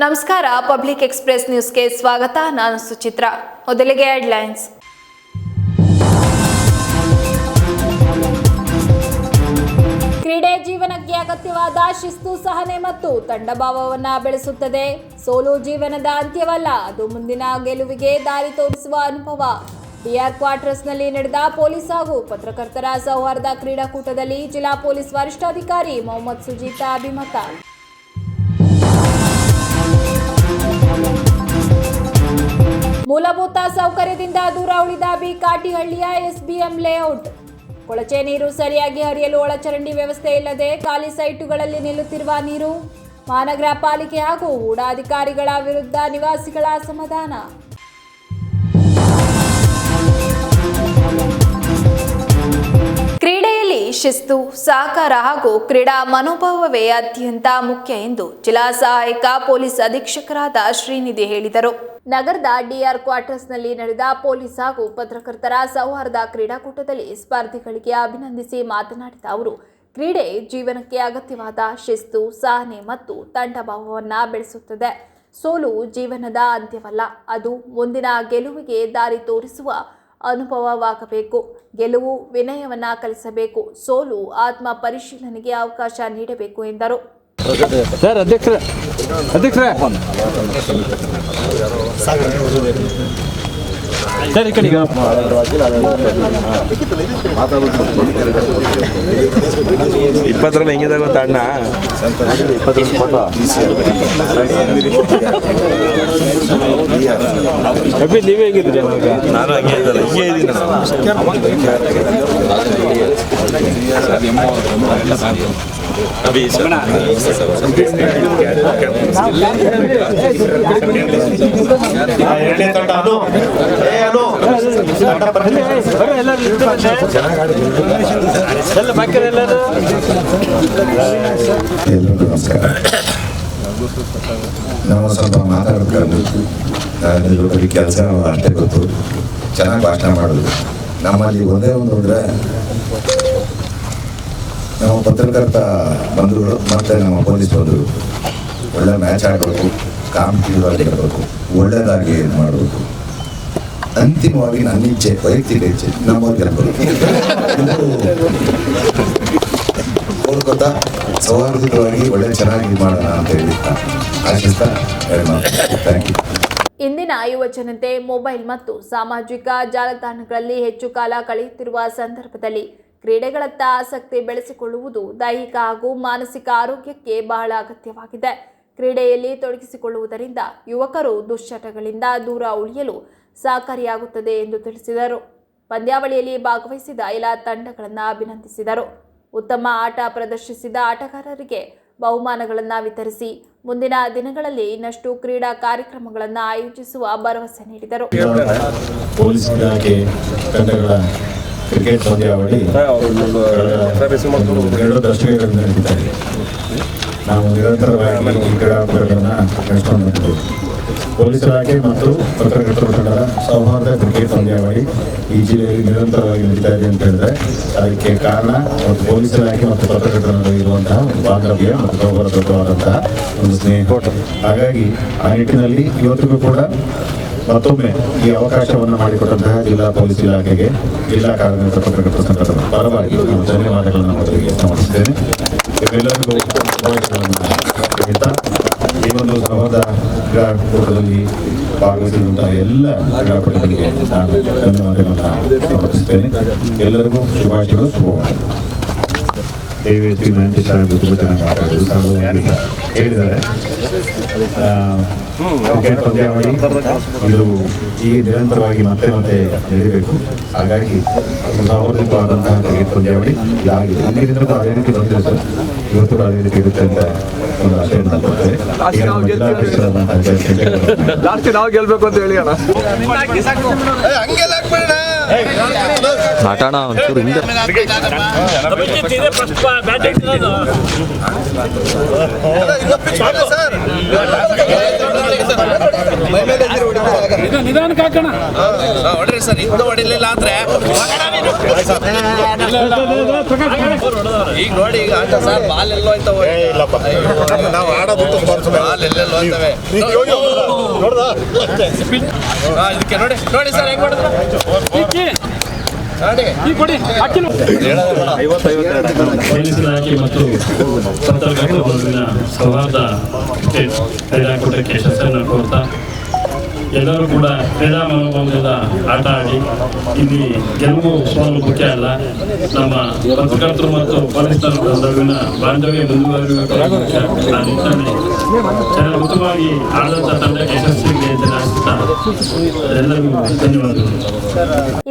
ನಮಸ್ಕಾರ, public express ನ್ಯೂಸ್ಗೆ ಸ್ವಾಗತ. ನಾನು ಸುಚಿತ್ರ. ಮೊದಲಿಗೆ ಹೆಡ್ಲೈನ್ಸ್. ಕ್ರೀಡೆ ಜೀವನಕ್ಕೆ ಅಗತ್ಯವಾದ ಶಿಸ್ತು, ಸಹನೆ ಮತ್ತು ತಂಡಭಾವವನ್ನು ಬೆಳೆಸುತ್ತದೆ. ಸೋಲು ಜೀವನದ ಅಂತ್ಯವಲ್ಲ, ಅದು ಮುಂದಿನ ಗೆಲುವಿಗೆ ದಾರಿ ತೋರಿಸುವ ಅನುಭವ. ಡಿಆರ್ ಕ್ವಾರ್ಟರ್ಸ್ನಲ್ಲಿ ನಡೆದ ಪೊಲೀಸ್ ಹಾಗೂ ಪತ್ರಕರ್ತರ ಸೌಹಾರ್ದ ಕ್ರೀಡಾಕೂಟದಲ್ಲಿ ಜಿಲ್ಲಾ ಪೊಲೀಸ್ ವರಿಷ್ಠಾಧಿಕಾರಿ ಮೊಹಮ್ಮದ್ ಸುಜೀತ ಅಭಿಮತ. ಮೂಲಭೂತ ಸೌಕರ್ಯದಿಂದ ದೂರ ಉಳಿದ ಕಾಟಿಹಳ್ಳಿಯ ಎಸ್ಬಿಎಂ ಲೇಔಟ್. ಕೊಳಚೆ ನೀರು ಸರಿಯಾಗಿ ಹರಿಯಲು ಒಳಚರಂಡಿ ವ್ಯವಸ್ಥೆ ಇಲ್ಲದೆ ಖಾಲಿ ಸೈಟುಗಳಲ್ಲಿ ನಿಲ್ಲುತ್ತಿರುವ ನೀರು. ಮಹಾನಗರ ಪಾಲಿಕೆ ಹಾಗೂ ಹೂಡಾ ಅಧಿಕಾರಿಗಳ ವಿರುದ್ಧ ನಿವಾಸಿಗಳ ಅಸಮಾಧಾನ. ಕ್ರೀಡೆಯಲ್ಲಿ ಶಿಸ್ತು, ಸಹಕಾರ ಹಾಗೂ ಕ್ರೀಡಾ ಮನೋಭಾವವೇ ಅತ್ಯಂತ ಮುಖ್ಯ ಎಂದು ಜಿಲ್ಲಾ ಸಹಾಯಕ ಪೊಲೀಸ್ ಅಧೀಕ್ಷಕರಾದ ಶ್ರೀನಿಧಿ ಹೇಳಿದರು. ನಗರದ ಡಿಆರ್ ಕ್ವಾರ್ಟರ್ಸ್ನಲ್ಲಿ ನಡೆದ ಪೊಲೀಸ್ ಹಾಗೂ ಪತ್ರಕರ್ತರ ಸೌಹಾರ್ದ ಕ್ರೀಡಾಕೂಟದಲ್ಲಿ ಸ್ಪರ್ಧಿಗಳಿಗೆ ಅಭಿನಂದಿಸಿ ಮಾತನಾಡಿದ ಅವರು, ಕ್ರೀಡೆ ಜೀವನಕ್ಕೆ ಅಗತ್ಯವಾದ ಶಿಸ್ತು, ಸಹನೆ ಮತ್ತು ತಂಡಭಾವವನ್ನು ಬೆಳೆಸುತ್ತದೆ. ಸೋಲು ಜೀವನದ ಅಂತ್ಯವಲ್ಲ, ಅದು ಮುಂದಿನ ಗೆಲುವಿಗೆ ದಾರಿ ತೋರಿಸುವ ಅನುಭವವಾಗಬೇಕು. ಗೆಲುವು ವಿನಯವನ್ನು ಕಲಿಸಬೇಕು, ಸೋಲು ಆತ್ಮ ಪರಿಶೀಲನೆಗೆ ಅವಕಾಶ ನೀಡಬೇಕು ಎಂದರು. ಸರ್ ಅಧ್ಯಕ್ಷರೇ ಸರ್ ಈ ಕಡೆ ಇಪ್ಪತ್ತರಲ್ಲಿ ಹೆಂಗಿದಾಗ ಗೊತ್ತಾ ಅಣ್ಣ, ನೀವೇ ಹೇಗಿದ್ದೀರಿ? ನಾನು ಹಂಗೆ ಇದ್ದಲ್ಲ, ಹೀಗೆ ಇದ್ದೀನಿ ಎಲ್ಲರಿಗೂ ನಮಸ್ಕಾರ. ನಾವು ಸ್ವಲ್ಪ ಮಾತಾಡಬೇಕು. ಬರೀ ಕೆಲಸ ಅಷ್ಟೇ ಗೊತ್ತು, ಚೆನ್ನಾಗಿ ಭಾಷಣ ಮಾಡೋದು. ನಮ್ಮಲ್ಲಿ ಒಂದೇ ಒಂದು ಅಂದರೆ ನಮ್ಮ ಪತ್ರಕರ್ತ ಬಂಧುಗಳು ಮತ್ತು ನಮ್ಮ ಪೊಲೀಸ್ ಬಂಧುಗಳು ಒಳ್ಳೆ ಮ್ಯಾಚ್ ಆಡಬೇಕು, ಕಾಂಪಿಟೇಟಿವ್ ಆಗಿ ಇರಬೇಕು, ಒಳ್ಳೆಯದಾಗಿ ಮಾಡಬೇಕು. ಅಂತಿಮವಾಗಿ ನನ್ನ ಇಚ್ಛೆ, ವೈಯಕ್ತಿಕ ಇಚ್ಛೆ, ನಮ್ಮ ಗೆಲ್ಲಬೇಕು. ಕೋಲ್ಕತ್ತಾ ಸೌಹಾರ್ದವಾಗಿ ಒಳ್ಳೆ ಚೆನ್ನಾಗಿ ಮಾಡೋಣ ಅಂತ ಹೇಳಿ ಆಶಿಸ್ತಾ ಥ್ಯಾಂಕ್ ಯು. ಇಂದಿನ ಯುವ ಜನತೆ ಮೊಬೈಲ್ ಮತ್ತು ಸಾಮಾಜಿಕ ಜಾಲತಾಣಗಳಲ್ಲಿ ಹೆಚ್ಚು ಕಾಲ ಕಳೆಯುತ್ತಿರುವ ಸಂದರ್ಭದಲ್ಲಿ ಕ್ರೀಡೆಗಳತ್ತ ಆಸಕ್ತಿ ಬೆಳೆಸಿಕೊಳ್ಳುವುದು ದೈಹಿಕ ಹಾಗೂ ಮಾನಸಿಕ ಆರೋಗ್ಯಕ್ಕೆ ಬಹಳ ಅಗತ್ಯವಾಗಿದೆ. ಕ್ರೀಡೆಯಲ್ಲಿ ತೊಡಗಿಸಿಕೊಳ್ಳುವುದರಿಂದ ಯುವಕರು ದುಶ್ಚಟಗಳಿಂದ ದೂರ ಉಳಿಯಲು ಸಹಕಾರಿಯಾಗುತ್ತದೆ ಎಂದು ತಿಳಿಸಿದರು. ಪಂದ್ಯಾವಳಿಯಲ್ಲಿ ಭಾಗವಹಿಸಿದ ಎಲ್ಲ ತಂಡಗಳನ್ನು ಅಭಿನಂದಿಸಿದರು. ಉತ್ತಮ ಆಟ ಪ್ರದರ್ಶಿಸಿದ ಆಟಗಾರರಿಗೆ ಬಹುಮಾನಗಳನ್ನು ವಿತರಿಸಿ ಮುಂದಿನ ದಿನಗಳಲ್ಲಿ ಇನ್ನಷ್ಟು ಕ್ರೀಡಾ ಕಾರ್ಯಕ್ರಮಗಳನ್ನು ಆಯೋಜಿಸುವ ಭರವಸೆ ನೀಡಿದರು. ಪೊಲೀಸ್ ಇಲಾಖೆ ತಂಡಗಳ ಕ್ರಿಕೆಟ್ ಪಂದ್ಯಾವಳಿ 2 ದಶಕಗಳಿಂದ ನಡೀತಾರೆ. ನಾವು ನಿರಂತರವಾಗಿ ಈ ಕ್ರೀಡಾಕೂಟಗಳನ್ನು ನಡೆಸ್ಕೊಂಡು ಬಂದಿದ್ದೇವೆ. ಪೊಲೀಸ್ ಇಲಾಖೆ ಮತ್ತು ಪತ್ರಕರ್ತರ ತಂಡದ ಸೌಹಾರ್ದ ಕ್ರಿಕೆಟ್ ಪಂದ್ಯಾವಳಿ ಈ ಜಿಲ್ಲೆಯಲ್ಲಿ ನಿರಂತರವಾಗಿ ನಡೀತಾ ಇದೆ ಅಂತ ಹೇಳಿದ್ರೆ ಅದಕ್ಕೆ ಕಾರಣ ಮತ್ತು ಪೊಲೀಸ್ ಇಲಾಖೆ ಮತ್ತು ಪತ್ರಕರ್ತರ ನಡುವೆ ಇರುವಂತಹ ಒಂದು ಬಾಂಧವ್ಯ ಮತ್ತು ಸೌಹಾರ್ದಯುತವಾದಂತಹ ಒಂದು ಸ್ನೇಹ. ಹಾಗಾಗಿ ಆ ನಿಟ್ಟಿನಲ್ಲಿ ಇವತ್ತಿಗೂ ಕೂಡ ಮತ್ತೊಮ್ಮೆ ಈ ಅವಕಾಶವನ್ನು ಮಾಡಿಕೊಟ್ಟಂತಹ ಜಿಲ್ಲಾ ಪೊಲೀಸ್ ಇಲಾಖೆಗೆ, ಜಿಲ್ಲಾ ಕಾರ್ಯನಿರತ ಪತ್ರಕರ್ತರ ಸಂಘದ ಪರವಾಗಿ ನಾನು ಧನ್ಯವಾದಗಳನ್ನು ಮೊದಲಿಗೆ ಸಮರ್ಪಿಸುತ್ತೇನೆ. ಇವೆಲ್ಲರಿಗೂ ಈ ಒಂದು ಸೌಹಾರ್ದ ಕ್ರೀಡಾಕೂಟದಲ್ಲಿ ಭಾಗವಹಿಸಿದಂತಹ ಎಲ್ಲ ಕ್ರೀಡಾಪಟುಗಳಿಗೆ ನಾನು ಧನ್ಯವಾದಗಳನ್ನು ಸಮರ್ಪಿಸುತ್ತೇನೆ. ಎಲ್ಲರಿಗೂ ಶುಭಾಶಯಗಳು, ಶುಭವಾಗಲಿ. ದಯವಿಟ್ಟು ವಿನಂತಿ ಸಾಹೇಬರು ತುಂಬ ಚೆನ್ನಾಗಿ ಮಾತಾಡೋದು ಹೇಳಿದ್ದಾರೆ. ಕ್ರಿಕೆಟ್ ಪಂದ್ಯಾವಳಿ ಇದು ಈ ನಿರಂತರವಾಗಿ ಮತ್ತೆ ಮತ್ತೆ ನಡೀಬೇಕು. ಹಾಗಾಗಿ ಸೌಹಾರ್ದಯುತವಾದಂತಹ ಕ್ರಿಕೆಟ್ ಪಂದ್ಯಾವಳಿ ಇದಾಗಿದೆ. ಹಿಂದಿನಿಂದ ಅದೇ ರೀತಿ ಬಂದಿದೆ ಸರ್, ಇವತ್ತು ಕೂಡ ಅದೇ ರೀತಿ ಇರುತ್ತೆ ಅಂತ ಒಂದು ಆಶೆಯನ್ನು ಕೊಡ್ತೇವೆ. ನಾವು ಗೆಲ್ಬೇಕು ಅಂತ ಹೇಳಿ ಅಣ್ಣ ಆಟಾಣ ಒಂಚೂರು ಹಿಂದೆ ಸರ್ ನಿಧಾನಕ್ಕೆ ಹಾಕೋಣ. ಹೊಡ್ರಿ ಸರ್, ಇಂದು ಹೊಡಿಲಿಲ್ಲ ಅಂದ್ರೆ ಈಗ ನೋಡಿ, ಈಗ ಸರ್ ಬಾಲ್ ಎಲ್ಲೋ ಹೋಯ್ತವೆ. ನಾವು ಆಡೋದು ಬಾಲ್ ಎಲ್ಲೆಲ್ಲೋ ಹೋಯ್ತವೆ. ಇದಕ್ಕೆ ನೋಡಿ ನೋಡಿ ಸರ್ ಹೆಂಗ್ ಮಾಡಿದ್ರು ನೋಡಿ. ಪೊಲೀಸ್ ಇಲಾಖೆ ಮತ್ತು ಪತ್ರಕರ್ತರ ನಡುವಿನ ಸೌಹಾರ್ದ ಕ್ರೀಡಾಕೂಟಕ್ಕೆ ಯಶಸ್ಸನ್ನು ಕೋರ್ತಾ ಎಲ್ಲರೂ ಕೂಡ ಕ್ರೀಡಾ ಮನೋಭಾವದಿಂದ ಆಟ ಆಡಿ ಇಲ್ಲಿ ಗೆಲುವು ಸೋಲು ಮುಖ್ಯ ಅಲ್ಲ, ನಮ್ಮ ಪತ್ರಕರ್ತರು ಮತ್ತು ಪೊಲೀಸ್ ನಡುವಿನ ಬಾಂಧವ್ಯ ಮುಂದುವರಿಯುವುದು ಮುಖ್ಯ. ಆ ನಿಟ್ಟಿನಲ್ಲಿ ಚೆನ್ನಾಗಿ ಉತ್ತಮವಾಗಿ ಆಡಳಿತ ತಂಡಕ್ಕೆ ಯಶಸ್ವಿಗೆ ಅಂತ ಆಶಿಸ್ತಾ ಎಲ್ಲರಿಗೂ ಧನ್ಯವಾದಗಳು.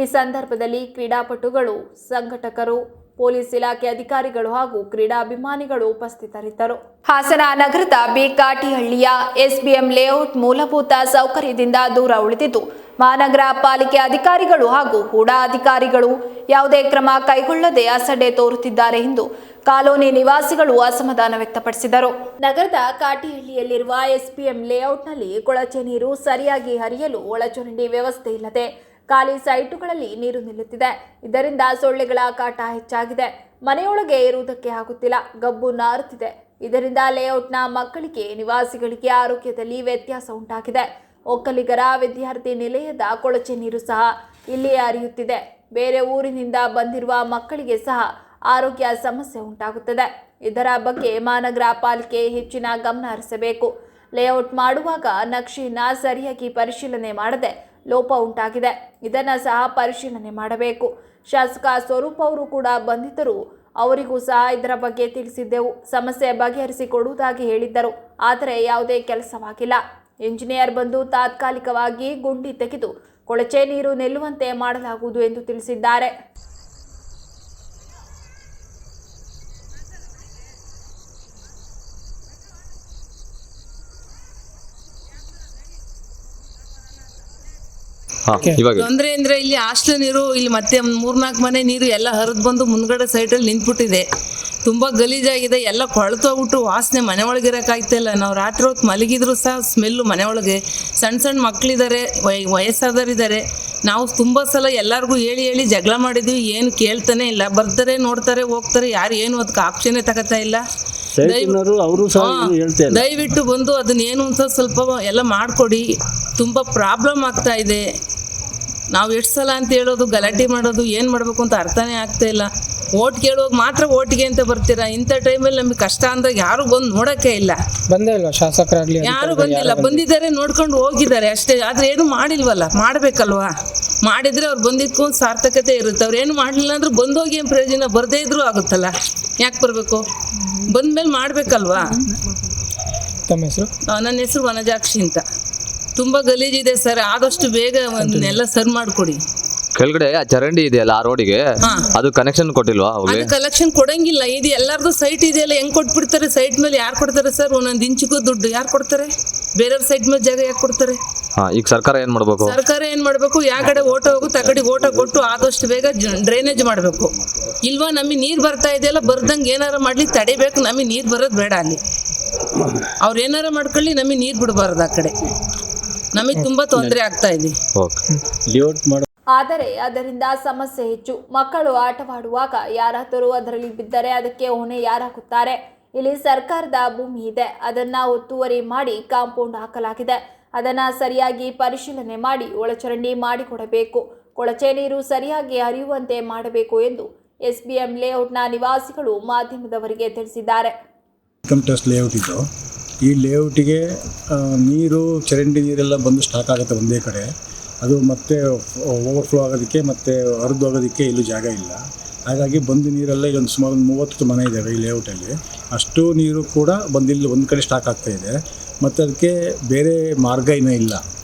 ಈ ಸಂದರ್ಭದಲ್ಲಿ ಕ್ರೀಡಾಪಟುಗಳು, ಸಂಘಟಕರು, ಪೊಲೀಸ್ ಇಲಾಖೆ ಅಧಿಕಾರಿಗಳು ಹಾಗೂ ಕ್ರೀಡಾಭಿಮಾನಿಗಳು ಉಪಸ್ಥಿತರಿದ್ದರು. ಹಾಸನ ನಗರದ ಬೇಕಾಟಿಹಳ್ಳಿಯ ಎಸ್ಬಿಎಂ ಲೇಔಟ್ ಮೂಲಭೂತ ಸೌಕರ್ಯದಿಂದ ದೂರ ಉಳಿದಿದ್ದು, ಮಹಾನಗರ ಪಾಲಿಕೆ ಅಧಿಕಾರಿಗಳು ಹಾಗೂ ಹೂಡಾ ಅಧಿಕಾರಿಗಳು ಯಾವುದೇ ಕ್ರಮ ಕೈಗೊಳ್ಳದೆ ಅಸಡ್ಡೆ ತೋರುತ್ತಿದ್ದಾರೆ ಎಂದು ಕಾಲೋನಿ ನಿವಾಸಿಗಳು ಅಸಮಾಧಾನ ವ್ಯಕ್ತಪಡಿಸಿದರು. ನಗರದ ಕಾಟಿಹಳ್ಳಿಯಲ್ಲಿರುವ ಎಸ್ಬಿಎಂ ಲೇಔಟ್ನಲ್ಲಿ ಕೊಳಚೆ ನೀರು ಸರಿಯಾಗಿ ಹರಿಯಲು ಒಳಚರಂಡಿ ವ್ಯವಸ್ಥೆ ಇಲ್ಲದೆ ಖಾಲಿ ಸೈಟುಗಳಲ್ಲಿ ನೀರು ನಿಲ್ಲುತ್ತಿದೆ. ಇದರಿಂದ ಸೊಳ್ಳೆಗಳ ಕಾಟ ಹೆಚ್ಚಾಗಿದೆ. ಮನೆಯೊಳಗೆ ಇರುವುದಕ್ಕೆ ಆಗುತ್ತಿಲ್ಲ, ಗಬ್ಬು ನಾರುತ್ತಿದೆ. ಇದರಿಂದ ಲೇಔಟ್ನ ಮಕ್ಕಳಿಗೆ, ನಿವಾಸಿಗಳಿಗೆ ಆರೋಗ್ಯದಲ್ಲಿ ವ್ಯತ್ಯಾಸ ಉಂಟಾಗಿದೆ. ಒಕ್ಕಲಿಗರ ವಿದ್ಯಾರ್ಥಿ ನಿಲಯದ ಕೊಳಚೆ ನೀರು ಸಹ ಇಲ್ಲಿಯೇ ಹರಿಯುತ್ತಿದೆ. ಬೇರೆ ಊರಿನಿಂದ ಬಂದಿರುವ ಮಕ್ಕಳಿಗೆ ಸಹ ಆರೋಗ್ಯ ಸಮಸ್ಯೆ ಉಂಟಾಗುತ್ತದೆ. ಇದರ ಬಗ್ಗೆ ಮಹಾನಗರ ಪಾಲಿಕೆ ಹೆಚ್ಚಿನ ಗಮನ ಹರಿಸಬೇಕು. ಲೇಔಟ್ ಮಾಡುವಾಗ ನಕ್ಷೆಯನ್ನು ಸರಿಯಾಗಿ ಪರಿಶೀಲನೆ ಮಾಡದೆ ಲೋಪ ಉಂಟಾಗಿದೆ. ಇದನ್ನು ಸಹ ಪರಿಶೀಲನೆ ಮಾಡಬೇಕು. ಶಾಸಕ ಸ್ವರೂಪ್ ಅವರು ಕೂಡ ಬಂದಿದ್ದರು. ಅವರಿಗೂ ಸಹ ಇದರ ಬಗ್ಗೆ ತಿಳಿಸಿದ್ದೆವು. ಸಮಸ್ಯೆ ಬಗೆಹರಿಸಿಕೊಡುವುದಾಗಿ ಹೇಳಿದ್ದರು. ಆದರೆ ಯಾವುದೇ ಕೆಲಸವಾಗಿಲ್ಲ. ಇಂಜಿನಿಯರ್ ಬಂದು ತಾತ್ಕಾಲಿಕವಾಗಿ ಗುಂಡಿ ತೆಗೆದು ಕೊಳಚೆ ನೀರು ನಿಲ್ಲುವಂತೆ ಮಾಡಲಾಗುವುದು ಎಂದು ತಿಳಿಸಿದ್ದಾರೆ. ತೊಂದರೆ ಅಂದ್ರೆ ಇಲ್ಲಿ ಹಾಸ್ಟೆಲ್ ನೀರು, ಇಲ್ಲಿ ಮತ್ತೆ 3-4 ಮನೆ ನೀರು ಎಲ್ಲ ಹರಿದು ಬಂದು ಮುಂದ್ಗಡೆ ಸೈಡಲ್ಲಿ ನಿಂತ್ಬಿಟ್ಟಿದೆ. ತುಂಬ ಗಲೀಜಾಗಿದೆ. ಎಲ್ಲ ಕೊಳ್ತೋಗ್ಬಿಟ್ಟು ವಾಸನೆ ಮನೆ ಒಳಗಿರೋಕ್ಕಾಗ್ತಾಯಿಲ್ಲ. ನಾವು ರಾತ್ರಿ ಹೊತ್ತು ಮಲಗಿದ್ರು ಸಹ ಸ್ಮೆಲ್ಲು ಮನೆ ಒಳಗೆ. ಸಣ್ಣ ಮಕ್ಕಳಿದ್ದಾರೆ, ವಯಸ್ಸಾದವರಿದ್ದಾರೆ. ನಾವು ತುಂಬ ಸಲ ಎಲ್ಲರಿಗೂ ಹೇಳಿ ಜಗಳ ಮಾಡಿದ್ವಿ. ಏನು ಕೇಳ್ತಾನೆ ಇಲ್ಲ. ಬರ್ತಾರೆ, ನೋಡ್ತಾರೆ, ಹೋಗ್ತಾರೆ. ಯಾರು ಏನು ಅದಕ್ಕೆ ಆಪ್ಷನ್ನೇ ತಗೋತಾ ಇಲ್ಲ. ದಯವಿಟ್ಟು ಬಂದು ಅದನ್ನ ಏನು ಅಂತ ಸ್ವಲ್ಪ ಎಲ್ಲ ಮಾಡಿಕೊಡಿ. ತುಂಬ ಪ್ರಾಬ್ಲಮ್ ಆಗ್ತಾ ಇದೆ. ನಾವು ಎಷ್ಟು ಸಲ ಅಂತ ಹೇಳೋದು, ಗಲಾಟೆ ಮಾಡೋದು, ಏನು ಮಾಡಬೇಕು ಅಂತ ಅರ್ಥನೇ ಆಗ್ತಾ ಇಲ್ಲ. ಓಟ್ ಕೇಳುವಾಗ ಮಾತ್ರ ಓಟಿಗೆ ಅಂತ ಬರ್ತೀರಾ. ಇಂಥ ಟೈಮಲ್ಲಿ ನಮಗೆ ಕಷ್ಟ ಅಂದಾಗ ಯಾರು ಬಂದು ನೋಡೋಕ್ಕೆ ಇಲ್ಲ. ಬಂದೇ ಇಲ್ಲ ಶಾಸಕರಾಗಲಿ, ಯಾರು ಬಂದಿಲ್ಲ. ಬಂದಿದ್ದಾರೆ, ನೋಡ್ಕೊಂಡು ಹೋಗಿದ್ದಾರೆ ಅಷ್ಟೇ. ಆದರೆ ಏನು ಮಾಡಿಲ್ವಲ್ಲ, ಮಾಡಬೇಕಲ್ವಾ. ಮಾಡಿದರೆ ಅವ್ರು ಬಂದಿದ್ದಕ್ಕೂ ಒಂದು ಸಾರ್ಥಕತೆ ಇರುತ್ತೆ. ಅವ್ರು ಏನು ಮಾಡಲಿಲ್ಲ ಅಂದ್ರೆ ಬಂದೋಗಿ ಏನು ಪ್ರಯೋಜನ, ಬರದೇ ಇದ್ರೂ ಆಗುತ್ತಲ್ಲ. ಯಾಕೆ ಬರಬೇಕು? ಬಂದಮೇಲೆ ಮಾಡಬೇಕಲ್ವಾ. ತಮ್ಮ ಹೆಸರು? ನನ್ನ ಹೆಸರು ವನಜಾಕ್ಷಿ ಅಂತ. ತುಂಬ ಗಲೀಜಿದೆ ಸರ್. ಆದಷ್ಟು ಬೇಗ ಎಲ್ಲ ಸರಿ ಮಾಡಿಕೊಡಿ. ಕೆಳಗಡೆ ಆ ಚರಂಡಿ ಇದೆಯಲ್ಲ ಆ ರೋಡಿಗೆ, ಅದು ಕನೆಕ್ಷನ್ ಕೊಟ್ಟಿಲ್ವಾ? ಅದು ಕಲೆಕ್ಷನ್ ಕೊಡಂಗಿಲ್ಲ. ಇದು ಎಲ್ಲಾರ್ದು ಸೈಟ್ ಇದೆಯಲ್ಲ, ಹೆಂಗ್ ಕೊಟ್ಬಿಡ್ತಾರೆ? ಸೈಟ್ ಮೇಲೆ ಯಾರು ಕೊಡ್ತಾರೆ ಸರ್? ಒಂದೊಂದು ಇಂಚಿಗೂ ದುಡ್ಡು ಯಾರು ಕೊಡ್ತಾರೆ? ಬೇರೆಯವ್ರ ಸೈಟ್ ಮೇಲೆ ಜಾಗ ಯಾಕೆ ಕೊಡ್ತಾರೆ? ಈಗ ಸರ್ಕಾರ ಏನ್ ಮಾಡ್ಬೇಕು? ಸರ್ಕಾರ ಏನ್ ಮಾಡ್ಬೇಕು? ಯಾವ ಕಡೆ ಓಟ ಹೋಗುತ್ತೆ ಆ ಕಡೆಗೆ ಓಟ ಕೊಟ್ಟು ಆದಷ್ಟು ಬೇಗ ಡ್ರೈನೇಜ್ ಮಾಡಬೇಕು. ಇಲ್ವಾ ನಮಗೆ ನೀರು ಬರ್ತಾ ಇದೆಯಲ್ಲ, ಬರ್ದಂಗೆ ಏನಾರ ಮಾಡ್ಲಿ, ತಡಿಬೇಕು. ನಮಗೆ ನೀರು ಬರೋದು ಬೇಡ. ಅಲ್ಲಿ ಅವ್ರು ಏನಾರ ಮಾಡ್ಕೊಳ್ಳಿ, ನಮಗೆ ನೀರು ಬಿಡಬಾರ್ದು. ಆ ಕಡೆ ನಮಗೆ ತುಂಬಾ ತೊಂದರೆ ಆಗ್ತಾ ಇದೆ. ಆದರೆ ಅದರಿಂದ ಸಮಸ್ಯೆ ಹೆಚ್ಚು. ಮಕ್ಕಳು ಆಟವಾಡುವಾಗ ಯಾರಾದರೂ ಅದರಲ್ಲಿ ಬಿದ್ದರೆ ಅದಕ್ಕೆ ಹೊಣೆ ಯಾರಾಗುತ್ತಾರೆ? ಇಲ್ಲಿ ಸರ್ಕಾರದ ಭೂಮಿ ಇದೆ, ಅದನ್ನ ಒತ್ತುವರಿ ಮಾಡಿ ಕಾಂಪೌಂಡ್ ಹಾಕಲಾಗಿದೆ. ಅದನ್ನ ಸರಿಯಾಗಿ ಪರಿಶೀಲನೆ ಮಾಡಿ ಒಳಚರಂಡಿ ಮಾಡಿಕೊಡಬೇಕು. ಕೊಳಚೆ ನೀರು ಸರಿಯಾಗಿ ಹರಿಯುವಂತೆ ಮಾಡಬೇಕು ಎಂದು ಎಸ್ಬಿಎಂ ಲೇಔಟ್ನ ನಿವಾಸಿಗಳು ಮಾಧ್ಯಮದವರಿಗೆ ತಿಳಿಸಿದ್ದಾರೆ. ಇನ್ಕಮ್ ಟ್ಯಾಕ್ಸ್ ಲೇಔಟ್ ಇದ್ದು, ಈ ಲೇಔಟಿಗೆ ನೀರು, ಚರಂಡಿ ನೀರೆಲ್ಲ ಬಂದು ಸ್ಟಾಕ್ ಆಗುತ್ತೆ ಒಂದೇ ಕಡೆ. ಅದು ಮತ್ತೆ ಓವರ್ಫ್ಲೋ ಆಗೋದಕ್ಕೆ ಮತ್ತು ಹರಿದು ಹೋಗೋದಕ್ಕೆ ಇಲ್ಲೂ ಜಾಗ ಇಲ್ಲ. ಹಾಗಾಗಿ ಬಂದು ನೀರೆಲ್ಲ ಇಲ್ಲೊಂದು ಸುಮಾರು 30 ಮನೆ ಇದ್ದಾವೆ ಈ ಲೇಔಟಲ್ಲಿ. ಅಷ್ಟು ನೀರು ಕೂಡ ಬಂದಿಲ್ಲಿ ಒಂದು ಕಡೆ ಸ್ಟಾಕ್ ಆಗ್ತಾಯಿದೆ. ಮತ್ತು ಅದಕ್ಕೆ ಬೇರೆ ಮಾರ್ಗ ಇನ್ನೂ ಇಲ್ಲ.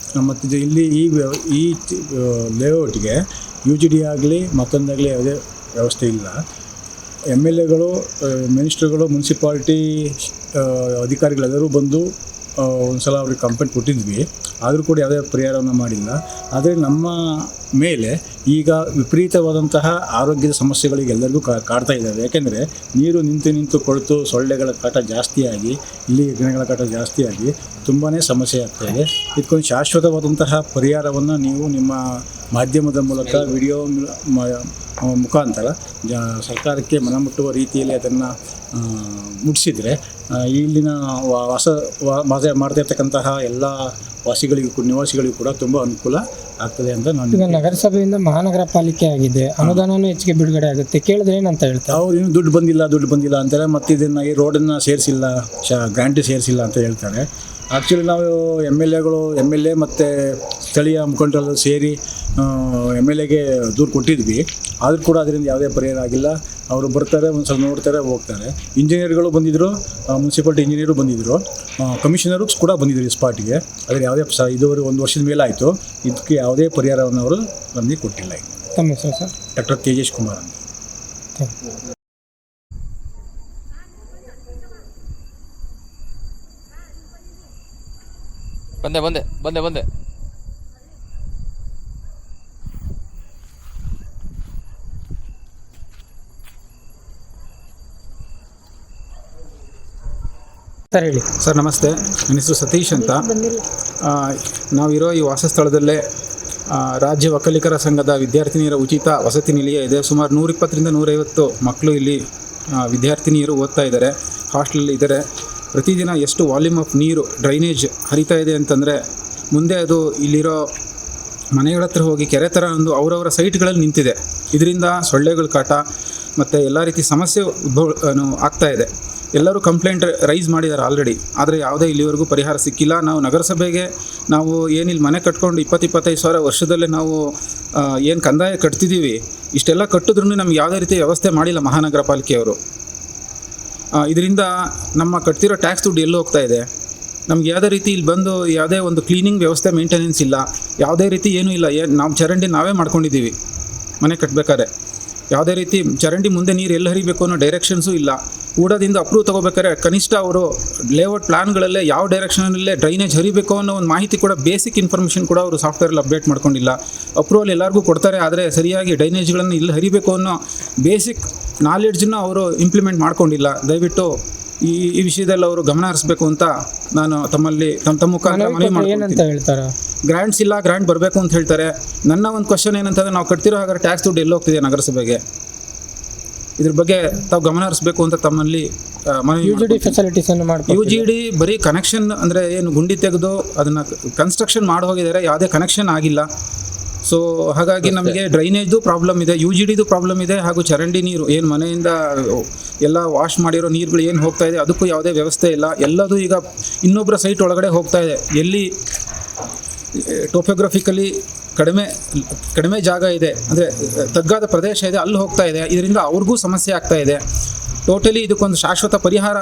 ಮತ್ತು ಇಲ್ಲಿ ಈ ಲೇಔಟ್ಗೆ UGD ಆಗಲಿ ಮತ್ತೊಂದಾಗಲಿ ಯಾವುದೇ ವ್ಯವಸ್ಥೆ ಇಲ್ಲ. MLAಗಳು, ಮಿನಿಸ್ಟ್ರುಗಳು, ಮುನ್ಸಿಪಾಲ್ಟಿ ಅಧಿಕಾರಿಗಳೆಲ್ಲರೂ ಬಂದು ಒಂದು ಸಲ ಅವ್ರಿಗೆ ಕಂಪ್ಲೇಂಟ್ ಕೊಟ್ಟಿದ್ವಿ. ಆದರೂ ಕೂಡ ಯಾವುದೇ ಪರಿಹಾರವನ್ನು ಮಾಡಿಲ್ಲ. ಆದರೆ ನಮ್ಮ ಮೇಲೆ ಈಗ ವಿಪರೀತವಾದಂತಹ ಆರೋಗ್ಯದ ಸಮಸ್ಯೆಗಳಿಗೆ ಎಲ್ಲರಿಗೂ ಕಾಡ್ತಾ ಇದ್ದಾವೆ. ಯಾಕೆಂದರೆ ನೀರು ನಿಂತು ಕೊಳೆತು ಸೊಳ್ಳೆಗಳ ಕಾಟ ಜಾಸ್ತಿಯಾಗಿ ಇಲ್ಲಿ ಗಿಡಗಳ ಕಾಟ ಜಾಸ್ತಿಯಾಗಿ ತುಂಬಾ ಸಮಸ್ಯೆ ಆಗ್ತಾಯಿದೆ. ಇದಕ್ಕೊಂದು ಶಾಶ್ವತವಾದಂತಹ ಪರಿಹಾರವನ್ನು ನೀವು ನಿಮ್ಮ ಮಾಧ್ಯಮದ ಮೂಲಕ ವಿಡಿಯೋ ಮುಖಾಂತರ ಸರ್ಕಾರಕ್ಕೆ ಮನಮುಟ್ಟುವ ರೀತಿಯಲ್ಲಿ ಅದನ್ನು ಮುಟ್ಟಿಸಿದರೆ ಇಲ್ಲಿನ ವಾಸ ಮಾಡ್ತಿರ್ತಕ್ಕಂತಹ ಎಲ್ಲ ನಿವಾಸಿಗಳಿಗೂ ಕೂಡ ತುಂಬ ಅನುಕೂಲ ಆಗ್ತದೆ ಅಂತ ನಾನು. ಈಗ ನಗರಸಭೆಯಿಂದ ಮಹಾನಗರ ಪಾಲಿಕೆ ಆಗಿದೆ, ಅನುದಾನವೂ ಹೆಚ್ಚಿಗೆ ಬಿಡುಗಡೆ ಆಗುತ್ತೆ, ಕೇಳಿದ್ರೆ ಏನಂತ ಹೇಳ್ತಾರೆ? ಅವ್ರು ಇನ್ನೂ ದುಡ್ಡು ಬಂದಿಲ್ಲ ಅಂತಾರೆ. ಮತ್ತು ಇದನ್ನು ಈ ರೋಡನ್ನು ಸೇರಿಸಿಲ್ಲ, ಗ್ರ್ಯಾಂಟ್ ಸೇರಿಸಿಲ್ಲ ಅಂತ ಹೇಳ್ತಾರೆ. ಆ್ಯಕ್ಚುಲಿ ನಾವು ಎಮ್ ಎಲ್ ಎ ಮತ್ತು ಸ್ಥಳೀಯ ಮುಖಂಡರೆಲ್ಲ ಸೇರಿ MLAಗೆ ದೂರು ಕೊಟ್ಟಿದ್ವಿ. ಆದರೂ ಕೂಡ ಅದರಿಂದ ಯಾವುದೇ ಪರಿಹಾರ ಆಗಿಲ್ಲ. ಅವರು ಬರ್ತಾರೆ, ಒಂದು ಸಲ ನೋಡ್ತಾರೆ, ಹೋಗ್ತಾರೆ. ಇಂಜಿನಿಯರ್ಗಳು ಬಂದಿದ್ದರು, ಮುನ್ಸಿಪಾಲ್ಟಿ ಇಂಜಿನಿಯರು ಬಂದಿದ್ದರು, ಕಮಿಷನರು ಕೂಡ ಬಂದಿದ್ದರು ಈ ಸ್ಪಾಟಿಗೆ. ಆದರೆ ಯಾವುದೇ ಇದುವರೆಗೆ 1 ವರ್ಷದ ಮೇಲೆ ಆಯಿತು. ಇದಕ್ಕೆ ಯಾವುದೇ ಪರಿಹಾರವನ್ನು ಅವರು ನಮಗೆ ಕೊಟ್ಟಿಲ್ಲ. ತಮ್ಮ ಹೆಸರು ಸರ್? ಡಾಕ್ಟರ್ ತೇಜೇಶ್ ಕುಮಾರ್ ಅಂತ. ಬಂದೆ ಸರ್ ಹೇಳಿ. ಸರ್ ನಮಸ್ತೆ, ನನ್ನ ಹೆಸರು ಸತೀಶ್ ಅಂತ. ನಾವಿರೋ ಈ ವಾಸಸ್ಥಳದಲ್ಲೇ ರಾಜ್ಯ ಒಕ್ಕಲಿಗರ ಸಂಘದ ವಿದ್ಯಾರ್ಥಿನಿಯರ ಉಚಿತ ವಸತಿ ನಿಲಯ ಇದೆ. ಸುಮಾರು 120ರಿಂದ 150 ಮಕ್ಕಳು ಇಲ್ಲಿ ವಿದ್ಯಾರ್ಥಿನಿಯರು ಓದ್ತಾ ಇದ್ದಾರೆ, ಹಾಸ್ಟೆಲಲ್ಲಿ ಇದ್ದಾರೆ. ಪ್ರತಿದಿನ ಎಷ್ಟು ವಾಲ್ಯೂಮ್ ಆಫ್ ನೀರು ಡ್ರೈನೇಜ್ ಹರಿತಾ ಇದೆ ಅಂತಂದರೆ, ಮುಂದೆ ಅದು ಇಲ್ಲಿರೋ ಮನೆಗಳ ಹತ್ರ ಹೋಗಿ ಕೆರೆ ಥರ ಒಂದು ಅವರವರ ಸೈಟ್ಗಳಲ್ಲಿ ನಿಂತಿದೆ. ಇದರಿಂದ ಸೊಳ್ಳೆಗಳ ಕಾಟ ಮತ್ತು ಎಲ್ಲ ರೀತಿ ಸಮಸ್ಯೆ ಆಗ್ತಾ ಇದೆ. ಎಲ್ಲರೂ ಕಂಪ್ಲೇಂಟ್ ರೈಸ್ ಮಾಡಿದ್ದಾರೆ ಆಲ್ರೆಡಿ, ಆದರೆ ಯಾವುದೇ ಇಲ್ಲಿವರೆಗೂ ಪರಿಹಾರ ಸಿಕ್ಕಿಲ್ಲ. ನಾವು ನಗರಸಭೆಗೆ ನಾವು ಏನಿಲ್ಲಿ ಮನೆ ಕಟ್ಕೊಂಡು 20-25 ಸಾವಿರ ವರ್ಷದಲ್ಲೇ ನಾವು ಏನು ಕಂದಾಯ ಕಟ್ತಿದ್ದೀವಿ, ಇಷ್ಟೆಲ್ಲ ಕಟ್ಟಿದ್ರೂ ನಮ್ಗೆ ಯಾವುದೇ ರೀತಿ ವ್ಯವಸ್ಥೆ ಮಾಡಿಲ್ಲ ಮಹಾನಗರ ಪಾಲಿಕೆಯವರು. ಇದರಿಂದ ನಮ್ಮ ಕಟ್ತಿರೋ ಟ್ಯಾಕ್ಸ್ ದುಡ್ಡು ಎಲ್ಲೂ ಹೋಗ್ತಾ ಇದೆ. ನಮ್ಗೆ ಯಾವುದೇ ರೀತಿ ಇಲ್ಲಿ ಬಂದು ಯಾವುದೇ ಒಂದು ಕ್ಲೀನಿಂಗ್ ವ್ಯವಸ್ಥೆ ಮೇಂಟೆನೆನ್ಸ್ ಇಲ್ಲ, ಯಾವುದೇ ರೀತಿ ಏನೂ ಇಲ್ಲ. ನಾವು ಚರಂಡಿ ನಾವೇ ಮಾಡ್ಕೊಂಡಿದ್ದೀವಿ ಮನೆ ಕಟ್ಟಬೇಕಾದ್ರೆ. ಯಾವುದೇ ರೀತಿ ಚರಂಡಿ ಮುಂದೆ ನೀರು ಎಲ್ಲಿ ಹರಿಬೇಕು ಅನ್ನೋ ಡೈರೆಕ್ಷನ್ಸು ಇಲ್ಲ. ಊಡದಿಂದ ಅಪ್ರೂವ್ ತೊಗೋಬೇಕಾದ್ರೆ ಕನಿಷ್ಠ ಅವರು ಲೇಔಟ್ ಪ್ಲಾನ್ಗಳಲ್ಲೇ ಯಾವ ಡೈರೆಕ್ಷನಲ್ಲೇ ಡ್ರೈನೇಜ್ ಹರಿಬೇಕು ಅನ್ನೋ ಒಂದು ಮಾಹಿತಿ ಕೂಡ, ಬೇಸಿಕ್ ಇನ್ಫಾರ್ಮೇಷನ್ ಕೂಡ ಅವರು ಸಾಫ್ಟ್ವೇರಲ್ಲಿ ಅಪ್ಡೇಟ್ ಮಾಡ್ಕೊಂಡಿಲ್ಲ. ಅಪ್ರೂವಲ್ ಎಲ್ಲರಿಗೂ ಕೊಡ್ತಾರೆ, ಆದರೆ ಸರಿಯಾಗಿ ಡ್ರೈನೇಜ್ಗಳನ್ನು ಇಲ್ಲಿ ಹರಿಬೇಕು ಅನ್ನೋ ಬೇಸಿಕ್ ನಾಲೆಡ್ಜನ್ನು ಅವರು ಇಂಪ್ಲಿಮೆಂಟ್ ಮಾಡ್ಕೊಂಡಿಲ್ಲ. ದಯವಿಟ್ಟು ಈ ವಿಷಯದಲ್ಲಿ ಅವರು ಗಮನ ಹರಿಸಬೇಕು ಅಂತ ನಾನು ತಮ್ಮಲ್ಲಿ ತಮ್ಮ ಮುಖಾಂತರ ಮನವಿ ಮಾಡ್ತೀನಿ. ಗ್ರ್ಯಾಂಟ್ಸ್ ಇಲ್ಲ, ಗ್ರ್ಯಾಂಟ್ ಬರಬೇಕು ಅಂತ ಹೇಳ್ತಾರೆ. ನನ್ನ ಒಂದು ಕ್ವಶನ್ ಏನಂತಂದರೆ, ನಾವು ಕಟ್ತಿರೋ ಹಾಗಾದ್ರೆ ಟ್ಯಾಕ್ಸ್ ದುಡ್ಡು ಎಲ್ಲಿ ಹೋಗ್ತಿದೆ ನಗರಸಭೆಗೆ? ಇದ್ರ ಬಗ್ಗೆ ತಾವು ಗಮನ ಹರಿಸಬೇಕು ಅಂತ ತಮ್ಮಲ್ಲಿ ಮನವಿ. UGD ಬರೀ ಕನೆಕ್ಷನ್ ಅಂದರೆ ಏನು ಗುಂಡಿ ತೆಗೆದು ಅದನ್ನು ಕನ್ಸ್ಟ್ರಕ್ಷನ್ ಮಾಡಿ ಹೋಗಿದ್ದಾರೆ, ಯಾವುದೇ ಕನೆಕ್ಷನ್ ಆಗಿಲ್ಲ. ಸೊ ಹಾಗಾಗಿ ನಮಗೆ ಡ್ರೈನೇಜ್ದು ಪ್ರಾಬ್ಲಮ್ ಇದೆ, UGDದು ಪ್ರಾಬ್ಲಮ್ ಇದೆ, ಹಾಗೂ ಚರಂಡಿ ನೀರು ಏನು ಮನೆಯಿಂದ ಎಲ್ಲ ವಾಶ್ ಮಾಡಿರೋ ನೀರುಗಳು ಏನು ಹೋಗ್ತಾ ಇದೆ ಅದಕ್ಕೂ ಯಾವುದೇ ವ್ಯವಸ್ಥೆ ಇಲ್ಲ. ಎಲ್ಲದೂ ಈಗ ಇನ್ನೊಬ್ಬರ ಸೈಟ್ ಒಳಗಡೆ ಹೋಗ್ತಾ ಇದೆ. ಎಲ್ಲಿ ಟೋಪೋಗ್ರಫಿಕಲಿ ಕಡಿಮೆ ಜಾಗ ಇದೆ, ಅಂದರೆ ತಗ್ಗಾದ ಪ್ರದೇಶ ಇದೆ, ಅಲ್ಲಿ ಹೋಗ್ತಾ ಇದೆ. ಇದರಿಂದ ಅವ್ರಿಗೂ ಸಮಸ್ಯೆ ಆಗ್ತಾ ಇದೆ. ಟೋಟಲಿ ಇದಕ್ಕೊಂದು ಶಾಶ್ವತ ಪರಿಹಾರ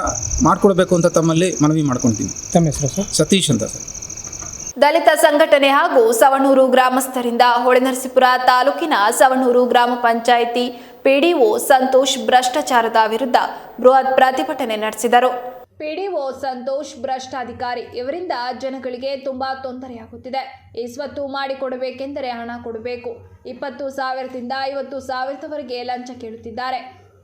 ಮಾಡಿಕೊಡ್ಬೇಕು ಅಂತ ತಮ್ಮಲ್ಲಿ ಮನವಿ ಮಾಡ್ಕೊಳ್ತೀನಿ. ತಮ್ಮ ಹೆಸರು ಸರ್? ಸತೀಶ್ ಅಂತ ಸರ್. ದಲಿತ ಸಂಘಟನೆ ಹಾಗೂ ಸವಣೂರು ಗ್ರಾಮಸ್ಥರಿಂದ ಹೊಳೆನರಸೀಪುರ ತಾಲೂಕಿನ ಸವಣೂರು ಗ್ರಾಮ ಪಂಚಾಯಿತಿ PDO ಸಂತೋಷ್ ಭ್ರಷ್ಟಾಚಾರದ ವಿರುದ್ಧ ಬೃಹತ್ ಪ್ರತಿಭಟನೆ ನಡೆಸಿದರು. PDO ಸಂತೋಷ್ ಭ್ರಷ್ಟಾಧಿಕಾರಿ, ಇವರಿಂದ ಜನಗಳಿಗೆ ತುಂಬಾ ತೊಂದರೆಯಾಗುತ್ತಿದೆ. ಈ ಸ್ವತ್ತು ಮಾಡಿಕೊಡಬೇಕೆಂದರೆ ಹಣ ಕೊಡಬೇಕು. 20,000ದಿಂದ 50,000ವರೆಗೆ ಲಂಚ ಕೇಳುತ್ತಿದ್ದಾರೆ.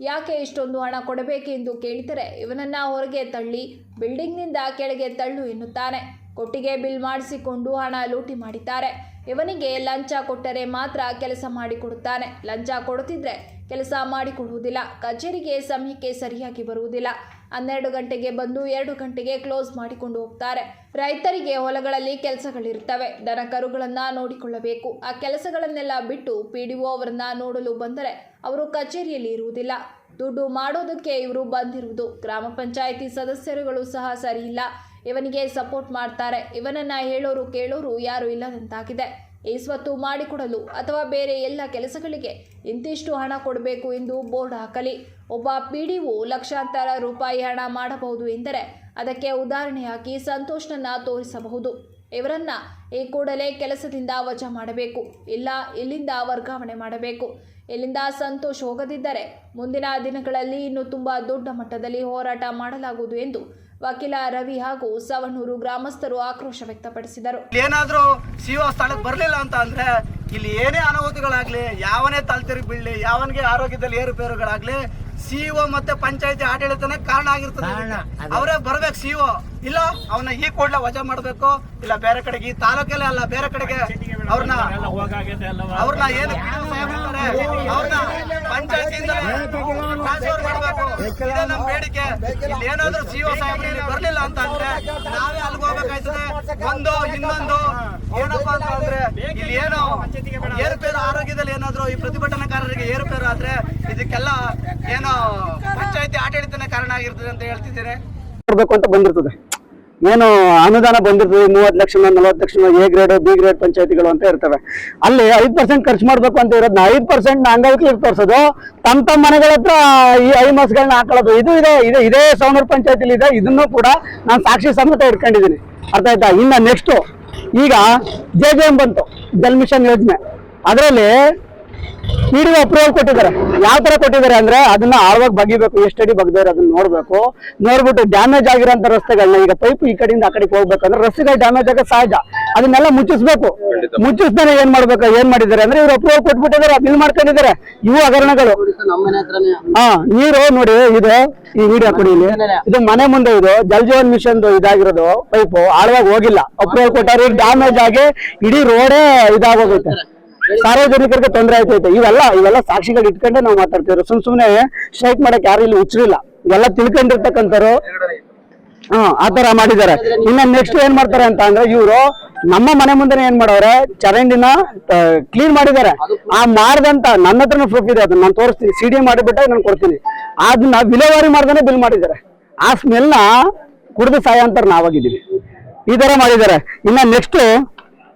ಯಾಕೆ ಇಷ್ಟೊಂದು ಹಣ ಕೊಡಬೇಕೆಂದು ಕೇಳಿದರೆ, ಇವನನ್ನ ಹೊರಗೆ ತಳ್ಳಿ ಬಿಲ್ಡಿಂಗ್ನಿಂದ ಕೆಳಗೆ ತಳ್ಳು ಎನ್ನುತ್ತಾನೆ. ಕೊಟ್ಟಿಗೆ ಬಿಲ್ ಮಾಡಿಸಿಕೊಂಡು ಹಣ ಲೂಟಿ ಮಾಡಿದ್ದಾರೆ. ಇವನಿಗೆ ಲಂಚ ಕೊಟ್ಟರೆ ಮಾತ್ರ ಕೆಲಸ ಮಾಡಿಕೊಡುತ್ತಾನೆ. ಲಂಚ ಕೊಡುತ್ತಿದ್ರೆ ಕೆಲಸ ಮಾಡಿಕೊಡುವುದಿಲ್ಲ. ಕಚೇರಿಗೆ ಸಮಯಕ್ಕೆ ಸರಿಯಾಗಿ ಬರುವುದಿಲ್ಲ. 12 ಗಂಟೆಗೆ ಬಂದು 2 ಗಂಟೆಗೆ ಕ್ಲೋಸ್ ಮಾಡಿಕೊಂಡು ಹೋಗ್ತಾರೆ. ರೈತರಿಗೆ ಹೊಲಗಳಲ್ಲಿ ಕೆಲಸಗಳಿರುತ್ತವೆ, ದನ ಕರುಗಳನ್ನು ನೋಡಿಕೊಳ್ಳಬೇಕು. ಆ ಕೆಲಸಗಳನ್ನೆಲ್ಲ ಬಿಟ್ಟು PDO ಅವರನ್ನ ನೋಡಲು ಬಂದರೆ ಅವರು ಕಚೇರಿಯಲ್ಲಿ ಇರುವುದಿಲ್ಲ. ದುಡ್ಡು ಮಾಡೋದಕ್ಕೆ ಇವರು ಬಂದಿರುವುದು. ಗ್ರಾಮ ಪಂಚಾಯಿತಿ ಸದಸ್ಯರುಗಳು ಸಹ ಸರಿಯಿಲ್ಲ, ಇವನಿಗೆ ಸಪೋರ್ಟ್ ಮಾಡ್ತಾರೆ. ಇವನನ್ನ ಹೇಳೋರು ಕೇಳೋರು ಯಾರು ಇಲ್ಲದಂತಾಗಿದೆ. ಈ ಸ್ವತ್ತು ಮಾಡಿಕೊಡಲು ಅಥವಾ ಬೇರೆ ಎಲ್ಲ ಕೆಲಸಗಳಿಗೆ ಇಂತಿಷ್ಟು ಹಣ ಕೊಡಬೇಕು ಎಂದು ಬೋರ್ಡ್ ಹಾಕಲಿ. ಒಬ್ಬ PDO ಲಕ್ಷಾಂತರ ರೂಪಾಯಿ ಹಣ ಮಾಡಬಹುದು ಎಂದರೆ ಅದಕ್ಕೆ ಉದಾಹರಣೆಯಾಗಿ ಸಂತೋಷ್ನನ್ನ ತೋರಿಸಬಹುದು. ಇವರನ್ನ ಈ ಕೂಡಲೇ ಕೆಲಸದಿಂದ ವಜಾ ಮಾಡಬೇಕು, ಇಲ್ಲ ಇಲ್ಲಿಂದ ವರ್ಗಾವಣೆ ಮಾಡಬೇಕು. ಇಲ್ಲಿಂದ ಸಂತೋಷ್ ಹೋಗದಿದ್ದರೆ ಮುಂದಿನ ದಿನಗಳಲ್ಲಿ ಇನ್ನೂ ತುಂಬಾ ದೊಡ್ಡ ಮಟ್ಟದಲ್ಲಿ ಹೋರಾಟ ಮಾಡಲಾಗುವುದು ಎಂದು ವಕೀಲ ರವಿ ಹಾಗೂ ಸವಣೂರು ಗ್ರಾಮಸ್ಥರು ಆಕ್ರೋಶ ವ್ಯಕ್ತಪಡಿಸಿದರು. ಏನಾದರೂ ಸಿಒ ಸ್ಥಳಕ್ಕೆ ಬರಲಿಲ್ಲ ಅಂತ ಅಂದ್ರೆ ಇಲ್ಲಿ ಏನೇ ಅನಾಹುತಗಳಾಗ್ಲಿ, ಯಾವನೇ ತಲೆತಿರುಗಿ ಬೀಳಲಿ, ಯಾವನಿಗೆ ಆರೋಗ್ಯದಲ್ಲಿ ಏರುಪೇರುಗಳಾಗ್ಲಿ, ಸಿಇಒ ಮತ್ತೆ ಪಂಚಾಯತಿ ಆಡಳಿತನೇ ಕಾರಣ ಆಗಿರ್ತದೆ. ಅವರೇ ಬರ್ಬೇಕು ಸಿಇಒ, ಇಲ್ಲ ಅವನ್ನ ಈ ಕೂಡಲೇ ವಜಾ ಮಾಡಬೇಕು, ಇಲ್ಲ ಬೇರೆ ಕಡೆಗೆ, ಈ ತಾಲೂಕಲ್ಲೇ ಅಲ್ಲ ಬೇರೆ ಕಡೆಗೆ ಅವ್ರನ್ನ ಏನು ಅವ್ರನ್ನ ಪಂಚಾಯತಿಯಿಂದ ಟ್ರಾನ್ಸ್ಫರ್ ಮಾಡಬೇಕು. ಇದೇ ನಮ್ಮ ಬೇಡಿಕೆ. ಇಲ್ಲಿ ಏನಾದ್ರೂ ಸಿಇಒ ಸಾಹೇಬ್ರು ಬರ್ಲಿಲ್ಲ ಅಂತ ಅಂದ್ರೆ ನಾವೇ ಅಲ್ಲಿಗೆ ಹೋಗ್ಬೇಕಾಯ್ತದೆ. ಇನ್ನೊಂದು ಏನಪ್ಪಾ ಅಂತ ಅಂದ್ರೆ ಇಲ್ಲಿ ಏನು ಏರುಪೇರು ಆರೋಗ್ಯದಲ್ಲಿ ಏನಾದ್ರು ಈ ಪ್ರತಿಭಟನಾಕಾರರಿಗೆ ಏರುಪೇರು ಆದ್ರೆ ಇದಕ್ಕೆಲ್ಲ ಏನು ಪಂಚಾಯತಿ ಆಡಳಿತನೇ ಕಾರಣ ಆಗಿರ್ತದೆ ಅಂತ ಹೇಳ್ತಿದ್ದೇನೆ. ಕೊಡ್ಬೇಕು ಅಂತ ಬಂದಿರ್ತದೆ, ಏನು ಅನುದಾನ ಬಂದಿರ್ತದೆ, 30 lakh 40 lakh A grade B grade ಪಂಚಾಯತಿಗಳು ಅಂತ ಇರ್ತವೆ. ಅಲ್ಲಿ 5% ಖರ್ಚು ಮಾಡ್ಬೇಕು ಅಂತ ಇರೋದನ್ನ 5% ಅಂಗವಿಕಲಿಗೆ ತೋರಿಸೋದು, ತಮ್ಮ ಮನೆಗಳ ಹತ್ರ ಈ ಐಮಾಸ್ಗಳನ್ನ ಹಾಕೊಳ್ಳೋದು, ಇದೇ ಸವಣೂರು ಪಂಚಾಯತಿಲಿ ಇದೆ. ಇದನ್ನು ಕೂಡ ನಾನು ಸಾಕ್ಷಿ ಸಮೇತ ಇಟ್ಕೊಂಡಿದ್ದೀನಿ. ಅರ್ಥ ಆಯ್ತಾ? ಇನ್ನ ನೆಕ್ಸ್ಟ್ ಈಗ JJM ಬಂತು, ಜಲ್ ಮಿಷನ್ ಯೋಜನೆ. ಅದರಲ್ಲಿ PDO ಅಪ್ರೂವಲ್ ಕೊಟ್ಟಿದ್ದಾರೆ. ಯಾವ ತರ ಕೊಟ್ಟಿದ್ದಾರೆ ಅಂದ್ರೆ ಅದನ್ನ ಆಳವಾಗಿ ಬಗಿಬೇಕು, ಎಷ್ಟಡಿ ಬಗ್ದಾರೆ ಅದನ್ನ ನೋಡ್ಬಿಟ್ಟು ಡ್ಯಾಮೇಜ್ ಆಗಿರೋಂಥ ರಸ್ತೆಗಳನ್ನ, ಈಗ ಪೈಪ್ ಈ ಕಡೆಯಿಂದ ಆ ಕಡೆಗೆ ಹೋಗ್ಬೇಕಂದ್ರೆ ರಸ್ತೆಗಳು ಡ್ಯಾಮೇಜ್ ಆಗ ಸಹಜ, ಅದನ್ನೆಲ್ಲ ಮುಚ್ಚಿಸ್ಬೇಕು. ಮುಚ್ಚಿಸ್ತಾನೆ ಏನ್ ಮಾಡಿದ್ದಾರೆ ಅಂದ್ರೆ ಇವ್ರು ಅಪ್ರೂವಲ್ ಕೊಟ್ಬಿಟ್ಟಿದ್ದಾರೆ, ಬಿಲ್ ಮಾಡ್ಕೊಂಡಿದ್ದಾರೆ. ಇವು ಹಗರಣಗಳು. ನೀರು ನೋಡಿ, ಇದು ಈ ವಿಡಿಯೋ ಕೊಡಿ, ಇದು ಮನೆ ಮುಂದೆ ಇದು ಜಲ್ ಜೀವನ್ ಮಿಷನ್ ಇದಾಗಿರೋದು ಪೈಪ್ ಆಳವಾಗಿ ಹೋಗಿಲ್ಲ, ಅಪ್ರೂವಲ್ ಕೊಟ್ಟಾರೆ, ಡ್ಯಾಮೇಜ್ ಆಗಿ ಇಡೀ ರೋಡೇ ಇದಾಗೋಗೈತೆ, ಸಾರ್ವಜನಿಕರಿಗೆ ತೊಂದರೆ ಆಯ್ತೈತೆ. ಇವೆಲ್ಲ ಸಾಕ್ಷಿಗಳು ಇಟ್ಕೊಂಡೆ ನಾವು ಮಾತಾಡ್ತಿದ್ರು. ಸುಮ್ನೆ ಸ್ಟ್ರೈಕ್ ಮಾಡಕ್ ಯಾರು ಇಲ್ಲಿ ಹುಚ್ಚರಿಲ್ಲ, ಇವೆಲ್ಲ ತಿಳ್ಕೊಂಡಿರ್ತಕ್ಕಂಥವ್ರು. ಆತರ ಮಾಡಿದ್ದಾರೆ. ಇನ್ನ ನೆಕ್ಸ್ಟ್ ಏನ್ ಮಾಡ್ತಾರೆ ಅಂತ ಅಂದ್ರೆ ಇವರು ನಮ್ಮ ಮನೆ ಮುಂದೆ ಏನ್ ಮಾಡವ್ರೆ, ಚರಂಡಿನ ಕ್ಲೀನ್ ಮಾಡಿದ್ದಾರೆ. ಆ ಮಾಡ್ದಂತ ನನ್ನ ಹತ್ರನೂ ಪ್ರೂಫ್ ಇದೆ, ಅದನ್ನ ನಾನು ತೋರಿಸ್ತೀನಿ, CD ಮಾಡಿಬಿಟ್ಟಾಗ ನಾನು ಕೊಡ್ತೀನಿ. ಅದನ್ನ ವಿಲೇವಾರಿ ಮಾಡ್ದಾನೆ ಬಿಲ್ ಮಾಡಿದ್ದಾರೆ. ಆ ಸ್ಮೆಲ್ನ ಕುಡಿದು ಸಾಯಂತರ ನಾವಾಗಿದ್ದೀವಿ, ಈ ತರ ಮಾಡಿದ್ದಾರೆ. ಇನ್ನ ನೆಕ್ಸ್ಟ್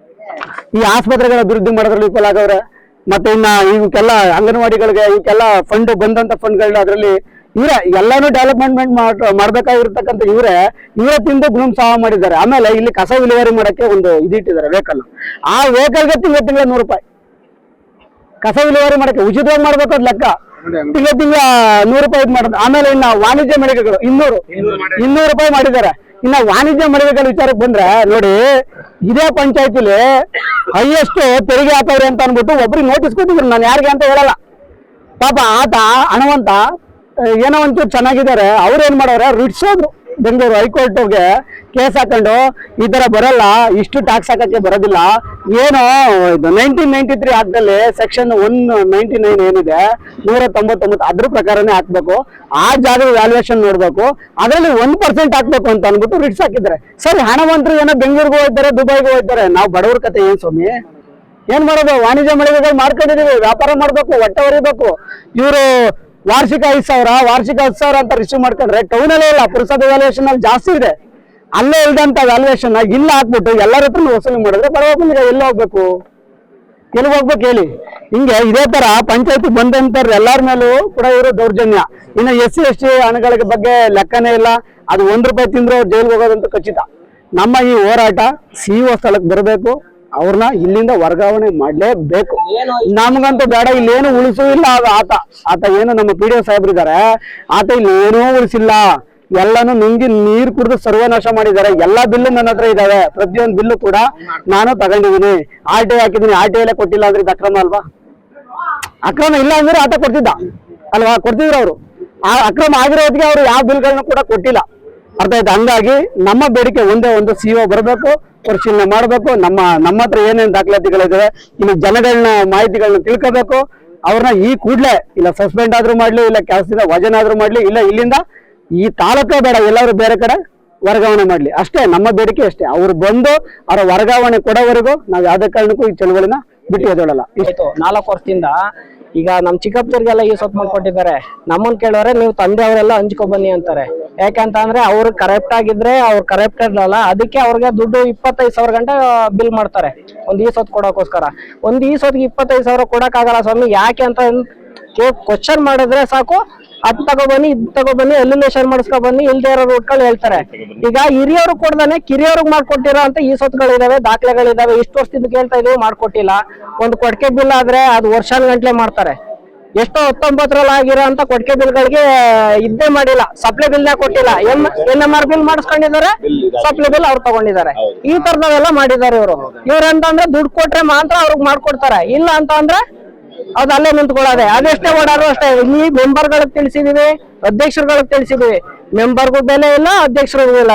ಈ ಆಸ್ಪತ್ರೆಗಳ ಅಭಿವೃದ್ಧಿ ಮಾಡೋದ್ರಲ್ಲಿ ವಿಫಲ ಆಗವ್ರೆ. ಮತ್ತೆ ಇನ್ನ ಇವಕ್ಕೆಲ್ಲ ಅಂಗನವಾಡಿಗಳಿಗೆ ಇವಕ್ಕೆಲ್ಲ ಫಂಡ್ ಬಂದಂತ ಫಂಡ್ಗಳನ್ನ ಅದರಲ್ಲಿ ಇವರೇ ಎಲ್ಲಾನು ಡೆವಲಪ್ಮೆಂಟ್ ಮಾಡ್ಬೇಕಾಗಿರ್ತಕ್ಕಂಥ ಇವರೇ ತಿಂದು ಗುಣಸಾಹ ಮಾಡಿದ್ದಾರೆ. ಆಮೇಲೆ ಇಲ್ಲಿ ಕಸ ವಿಲೇವಾರಿ ಮಾಡಕ್ಕೆ ಒಂದು ಇದಿಟ್ಟಿದ್ದಾರೆ ವೆಹಿಕಲ್. ಆ ವೆಹಿಕಲ್ಗೆ ತಿಂಗಳ $100 ಕಸ ವಿಲೇವಾರಿ ಮಾಡಕ್ಕೆ ಉಚಿತವಾಗಿ ಮಾಡ್ಬೇಕು, ಅದ್ ಲೆಕ್ಕ. ತಿಂಗಳ $100 ಮಾಡೋದು. ಆಮೇಲೆ ಇನ್ನ ವಾಣಿಜ್ಯ ಮಳಿಗೆಗಳು $200 ಮಾಡಿದ್ದಾರೆ. ಇನ್ನ ವಾಣಿಜ್ಯ ಮಳಿಗೆಗಳ ವಿಚಾರಕ್ಕೆ ಬಂದ್ರೆ ನೋಡಿ, ಇದೇ ಪಂಚಾಯತಿಲಿ ಹೈಯೆಸ್ಟ್ ತೆರಿಗೆ ಹಾಕವ್ರೆ ಅಂತ ಅನ್ಬಿಟ್ಟು ಒಬ್ರಿಗೆ ನೋಟಿಸ್ ಕೊಟ್ಟಿದ್ರು. ನಾನು ಯಾರಿಗೆ ಅಂತ ಹೇಳಲ್ಲ, ಪಾಪ ಆತ ಹಣವಂತ ಏನೋ ಒಂಚೂರು ಚೆನ್ನಾಗಿದ್ದಾರೆ. ಅವ್ರು ಏನ್ ಮಾಡವ್ರೆ, ರಿಟ್ಸೋದ್ರು ಬೆಂಗಳೂರು ಹೈಕೋರ್ಟ್ಗೆ ಕೇಸ್ ಹಾಕೊಂಡು ಈ ತರ ಬರಲ್ಲ, ಇಷ್ಟು ಟ್ಯಾಕ್ಸ್ ಹಾಕಕ್ಕೆ ಬರೋದಿಲ್ಲ, ಏನೋ 1993 ಆಕ್ಟಲ್ಲಿ ಸೆಕ್ಷನ್ 199 ಏನಿದೆ 199 ಅದ್ರ ಪ್ರಕಾರನೇ ಹಾಕ್ಬೇಕು. ಆ ಜಾಗದ ವ್ಯಾಲ್ಯೂಯೇಷನ್ ನೋಡ್ಬೇಕು, ಅದರಲ್ಲಿ 1% ಹಾಕ್ಬೇಕು ಅಂತ ಅನ್ಬಿಟ್ಟು ರಿಟ್ಸ್ ಹಾಕಿದ್ದಾರೆ. ಸರಿ, ಹಣವಂತರು ಏನೋ ಬೆಂಗಳೂರಿಗೆ ಹೋಗ್ತಾರೆ, ದುಬೈಗೆ ಹೋಗ್ತಾರೆ, ನಾವು ಬಡವ್ರ ಕತೆ ಏನ್ ಸ್ವಾಮಿ, ಏನ್ ಮಾಡೋದು? ವಾಣಿಜ್ಯ ಮಳಿಗೆಗಳು ಮಾಡ್ಕೊಂಡಿದೀವಿ, ವ್ಯಾಪಾರ ಮಾಡ್ಬೇಕು, ಹೊಟ್ಟೆ ಹೊರಿಬೇಕು. ಇವರು ವಾರ್ಷಿಕ 5,000 ಅಂತ ರಿಸೀವ್ ಮಾಡ್ಕೊಂಡ್ರೆ ಟೌನ್ ಅಲ್ಲೇ ಇಲ್ಲ, ಪುರಸಭೆ ವ್ಯಾಲ್ಯೂಯೇಷನ್ ಅಲ್ಲಿ ಜಾಸ್ತಿ ಇದೆ. ಅಲ್ಲೇ ಇಲ್ದಂತ ವ್ಯಾಲ್ಯೂಯೇಷನ್ ಇಲ್ಲ ಹಾಕ್ಬಿಟ್ಟು ಎಲ್ಲರ ಹತ್ರ ವಸೂಲಿ ಮಾಡಿದ್ರೆ ಬಡವನಿಗೆ ಎಲ್ಲಿ ಹೋಗ್ಬೇಕು ಹೇಳಿ? ಹಿಂಗೆ ಇದೇ ತರ ಪಂಚಾಯತಿ ಬಂದಂತವ್ರು ಎಲ್ಲಾರ ಮೇಲೂ ಕೂಡ ಇವರು ದೌರ್ಜನ್ಯ. ಇನ್ನು SC ST ಹಣಗಳ ಬಗ್ಗೆ ಲೆಕ್ಕನೇ ಇಲ್ಲ. ಅದು $1 ತಿಂದ್ರು ಜೈಲ್ಗೆ ಹೋಗೋದಂತೂ ಖಚಿತ. ನಮ್ಮ ಈ ಹೋರಾಟ CO ಸ್ಥಳಕ್ಕೆ ಬರಬೇಕು, ಅವ್ರನ್ನ ಇಲ್ಲಿಂದ ವರ್ಗಾವಣೆ ಮಾಡ್ಲೇಬೇಕು. ನಮ್ಗಂತೂ ಬೇಡ, ಇಲ್ಲೇನು ಉಳಿಸೂ ಇಲ್ಲ. ಆತ ಏನು ನಮ್ಮ PDO ಸಾಹೇಬ್ರಿದ್ದಾರೆ, ಆತ ಇಲ್ಲಿ ಏನೂ ಉಳಿಸಿಲ್ಲ, ಎಲ್ಲಾನು ನುಂಗಿ ನೀರು ಕುಡಿದು ಸರ್ವನಾಶ ಮಾಡಿದ್ದಾರೆ. ಎಲ್ಲಾ ಬಿಲ್ಲು ನನ್ನ ಹತ್ರ ಇದಾವೆ, ಪ್ರತಿಯೊಂದು ಬಿಲ್ಲು ಕೂಡ ನಾನು ತಗೊಂಡಿದ್ದೀನಿ. RTI ಹಾಕಿದ್ದೀನಿ, RTI ಕೊಟ್ಟಿಲ್ಲ ಅಂದ್ರೆ ಇದು ಅಕ್ರಮ ಅಲ್ವಾ? ಅಕ್ರಮ ಇಲ್ಲ ಅಂದ್ರೆ ಆತ ಕೊಡ್ತಿದ್ದ ಅಲ್ವಾ? ಕೊಡ್ತಿದ್ರು ಅವರು. ಆ ಅಕ್ರಮ ಆಗಿರೋದಕ್ಕೆ ಅವರು ಯಾವ ಬಿಲ್ಗಳನ್ನ ಕೂಡ ಕೊಟ್ಟಿಲ್ಲ. ಅರ್ಥ ಆಯ್ತು? ಹಂಗಾಗಿ ನಮ್ಮ ಬೇಡಿಕೆ ಒಂದೇ ಒಂದು, CO ಬರಬೇಕು, ಪರಿಶೀಲನೆ ಮಾಡಬೇಕು. ನಮ್ಮ ಹತ್ರ ಏನೇನು ದಾಖಲಾತಿಗಳಿದಾವೆ, ಇನ್ನು ಜನಗಳನ್ನ ಮಾಹಿತಿಗಳನ್ನ ತಿಳ್ಕೋಬೇಕು. ಅವ್ರನ್ನ ಈ ಕೂಡಲೇ ಇಲ್ಲ ಸಸ್ಪೆಂಡ್ ಆದ್ರೂ ಮಾಡ್ಲಿ, ಇಲ್ಲ ಕೆಲಸದಿಂದ ವಜನ ಆದ್ರೂ ಮಾಡ್ಲಿ, ಇಲ್ಲ ಇಲ್ಲಿಂದ ಈ ತಾಲೂಕೇ ಬೇಡ, ಎಲ್ಲರೂ ಬೇರೆ ಕಡೆ ವರ್ಗಾವಣೆ ಮಾಡ್ಲಿ. ಅಷ್ಟೇ ನಮ್ಮ ಬೇಡಿಕೆ, ಅಷ್ಟೇ. ಅವ್ರು ಬಂದು ಅವರ ವರ್ಗಾವಣೆ ಕೊಡೋವರೆಗೂ ನಾವು ಯಾವ್ದೇ ಕಾರಣಕ್ಕೂ ಈ ಚಳವಳಿನ ಬಿಟ್ಟು ಎದೋಳಲ್ಲ. ಇಷ್ಟು 4 ವರ್ಷದಿಂದ ಈಗ ನಮ್ಮ ಚಿಕ್ಕಪ್ಪರಿಗೆಲ್ಲ ಈ ಸೊತ್ತು ಮಾಡ್ಕೊಟ್ಟಿದ್ದಾರೆ. ನಮ್ಮನ್ನ ಕೇಳೋರೆ ನೀವು ತಂದೆ ಅವರೆಲ್ಲ ಹಂಚ್ಕೊ ಬನ್ನಿ ಅಂತಾರೆ. ಯಾಕಂತಂದ್ರೆ ಅವ್ರು ಕರೆಕ್ಟ್ ಆಗಿದ್ರೆ ಅವ್ರು ಕರೆಕ್ಟ್ ಇರಲ್ಲ, ಅದಕ್ಕೆ ಅವ್ರಿಗೆ ದುಡ್ಡು 25,000 ಗಂಟೆ ಬಿಲ್ ಮಾಡ್ತಾರೆ ಒಂದು ಈ ಸೊತ್ತು ಕೊಡೋಕೋಸ್ಕರ. ಒಂದು ಈ ಸೊತ್ತಿಗೆ 25,000 ಕೊಡಕ್ಕಾಗಲ್ಲ ಸ್ವಾಮಿ, ಯಾಕೆ ಅಂತ ಕ್ವಶನ್ ಮಾಡಿದ್ರೆ ಸಾಕು, ಅದ್ ತಗೊಬನ್ನಿ, ಇದ್ ತಗೊಬನ್ನಿ, ಎಲಿಮಿನೇಷನ್ ಮಾಡಿಸ್ಕೊ ಬನ್ನಿ, ಇಲ್ದೇ ಇರೋ ರೂಟ್ಗಳು ಹೇಳ್ತಾರೆ. ಈಗ ಹಿರಿಯವರು ಕೊಡ್ದಾನೆ ಕಿರಿಯವ್ರಿಗೆ ಮಾಡ್ಕೊಟ್ಟಿರೋ ಅಂತ ಈ ಸೊತ್ತುಗಳಿದಾವೆ, ದಾಖಲೆಗಳಿದಾವೆ. ಇಷ್ಟು ವರ್ಷದಿಂದ ಕೇಳ್ತಾ ಇದೀವಿ, ಮಾಡ್ಕೊಟ್ಟಿಲ್ಲ. ಒಂದು ಕೊಡ್ಕೆ ಬಿಲ್ ಆದ್ರೆ ಅದು ವರ್ಷಾನುಗಂಟ್ಲೆ ಮಾಡ್ತಾರೆ. ಎಷ್ಟೋ 19ರಲ್ಲಿ ಆಗಿರೋ ಅಂತ ಕೊಟ್ಟಿಗೆ ಬಿಲ್ಗಳಿಗೆ ಇದ್ದೇ ಮಾಡಿಲ್ಲ, ಸಪ್ಲೈ ಬಿಲ್ ಕೊಟ್ಟಿಲ್ಲ. NMR ಬಿಲ್ ಮಾಡಿಸ್ಕೊಂಡಿದ್ದಾರೆ, ಸಪ್ಲೈ ಬಿಲ್ ಅವ್ರು ತಗೊಂಡಿದ್ದಾರೆ. ಈ ತರದವೆಲ್ಲ ಮಾಡಿದ್ದಾರೆ ಇವರು. ಇವ್ರಂತಂದ್ರೆ ದುಡ್ಡು ಕೊಟ್ರೆ ಮಾತ್ರ ಅವ್ರಿಗೆ ಮಾಡ್ಕೊಡ್ತಾರೆ, ಇಲ್ಲ ಅಂತ ಅಂದ್ರೆ ಅದು ಅಲ್ಲೇ ನಿಂತ್ಕೊಳ್ಳೋದೆ. ಅದೆಷ್ಟೇ ಓಡಾಡೋ ಅಷ್ಟೇ. ಈ ಮೆಂಬರ್ಗಳಿಗೆ ತಿಳಿಸಿದೀವಿ, ಅಧ್ಯಕ್ಷರುಗಳಿಗೆ ತಿಳಿಸಿದೀವಿ, ಮೆಂಬರ್ಗೂ ಬೆಲೆ ಇಲ್ಲ, ಅಧ್ಯಕ್ಷರಿಗೂ ಇಲ್ಲ.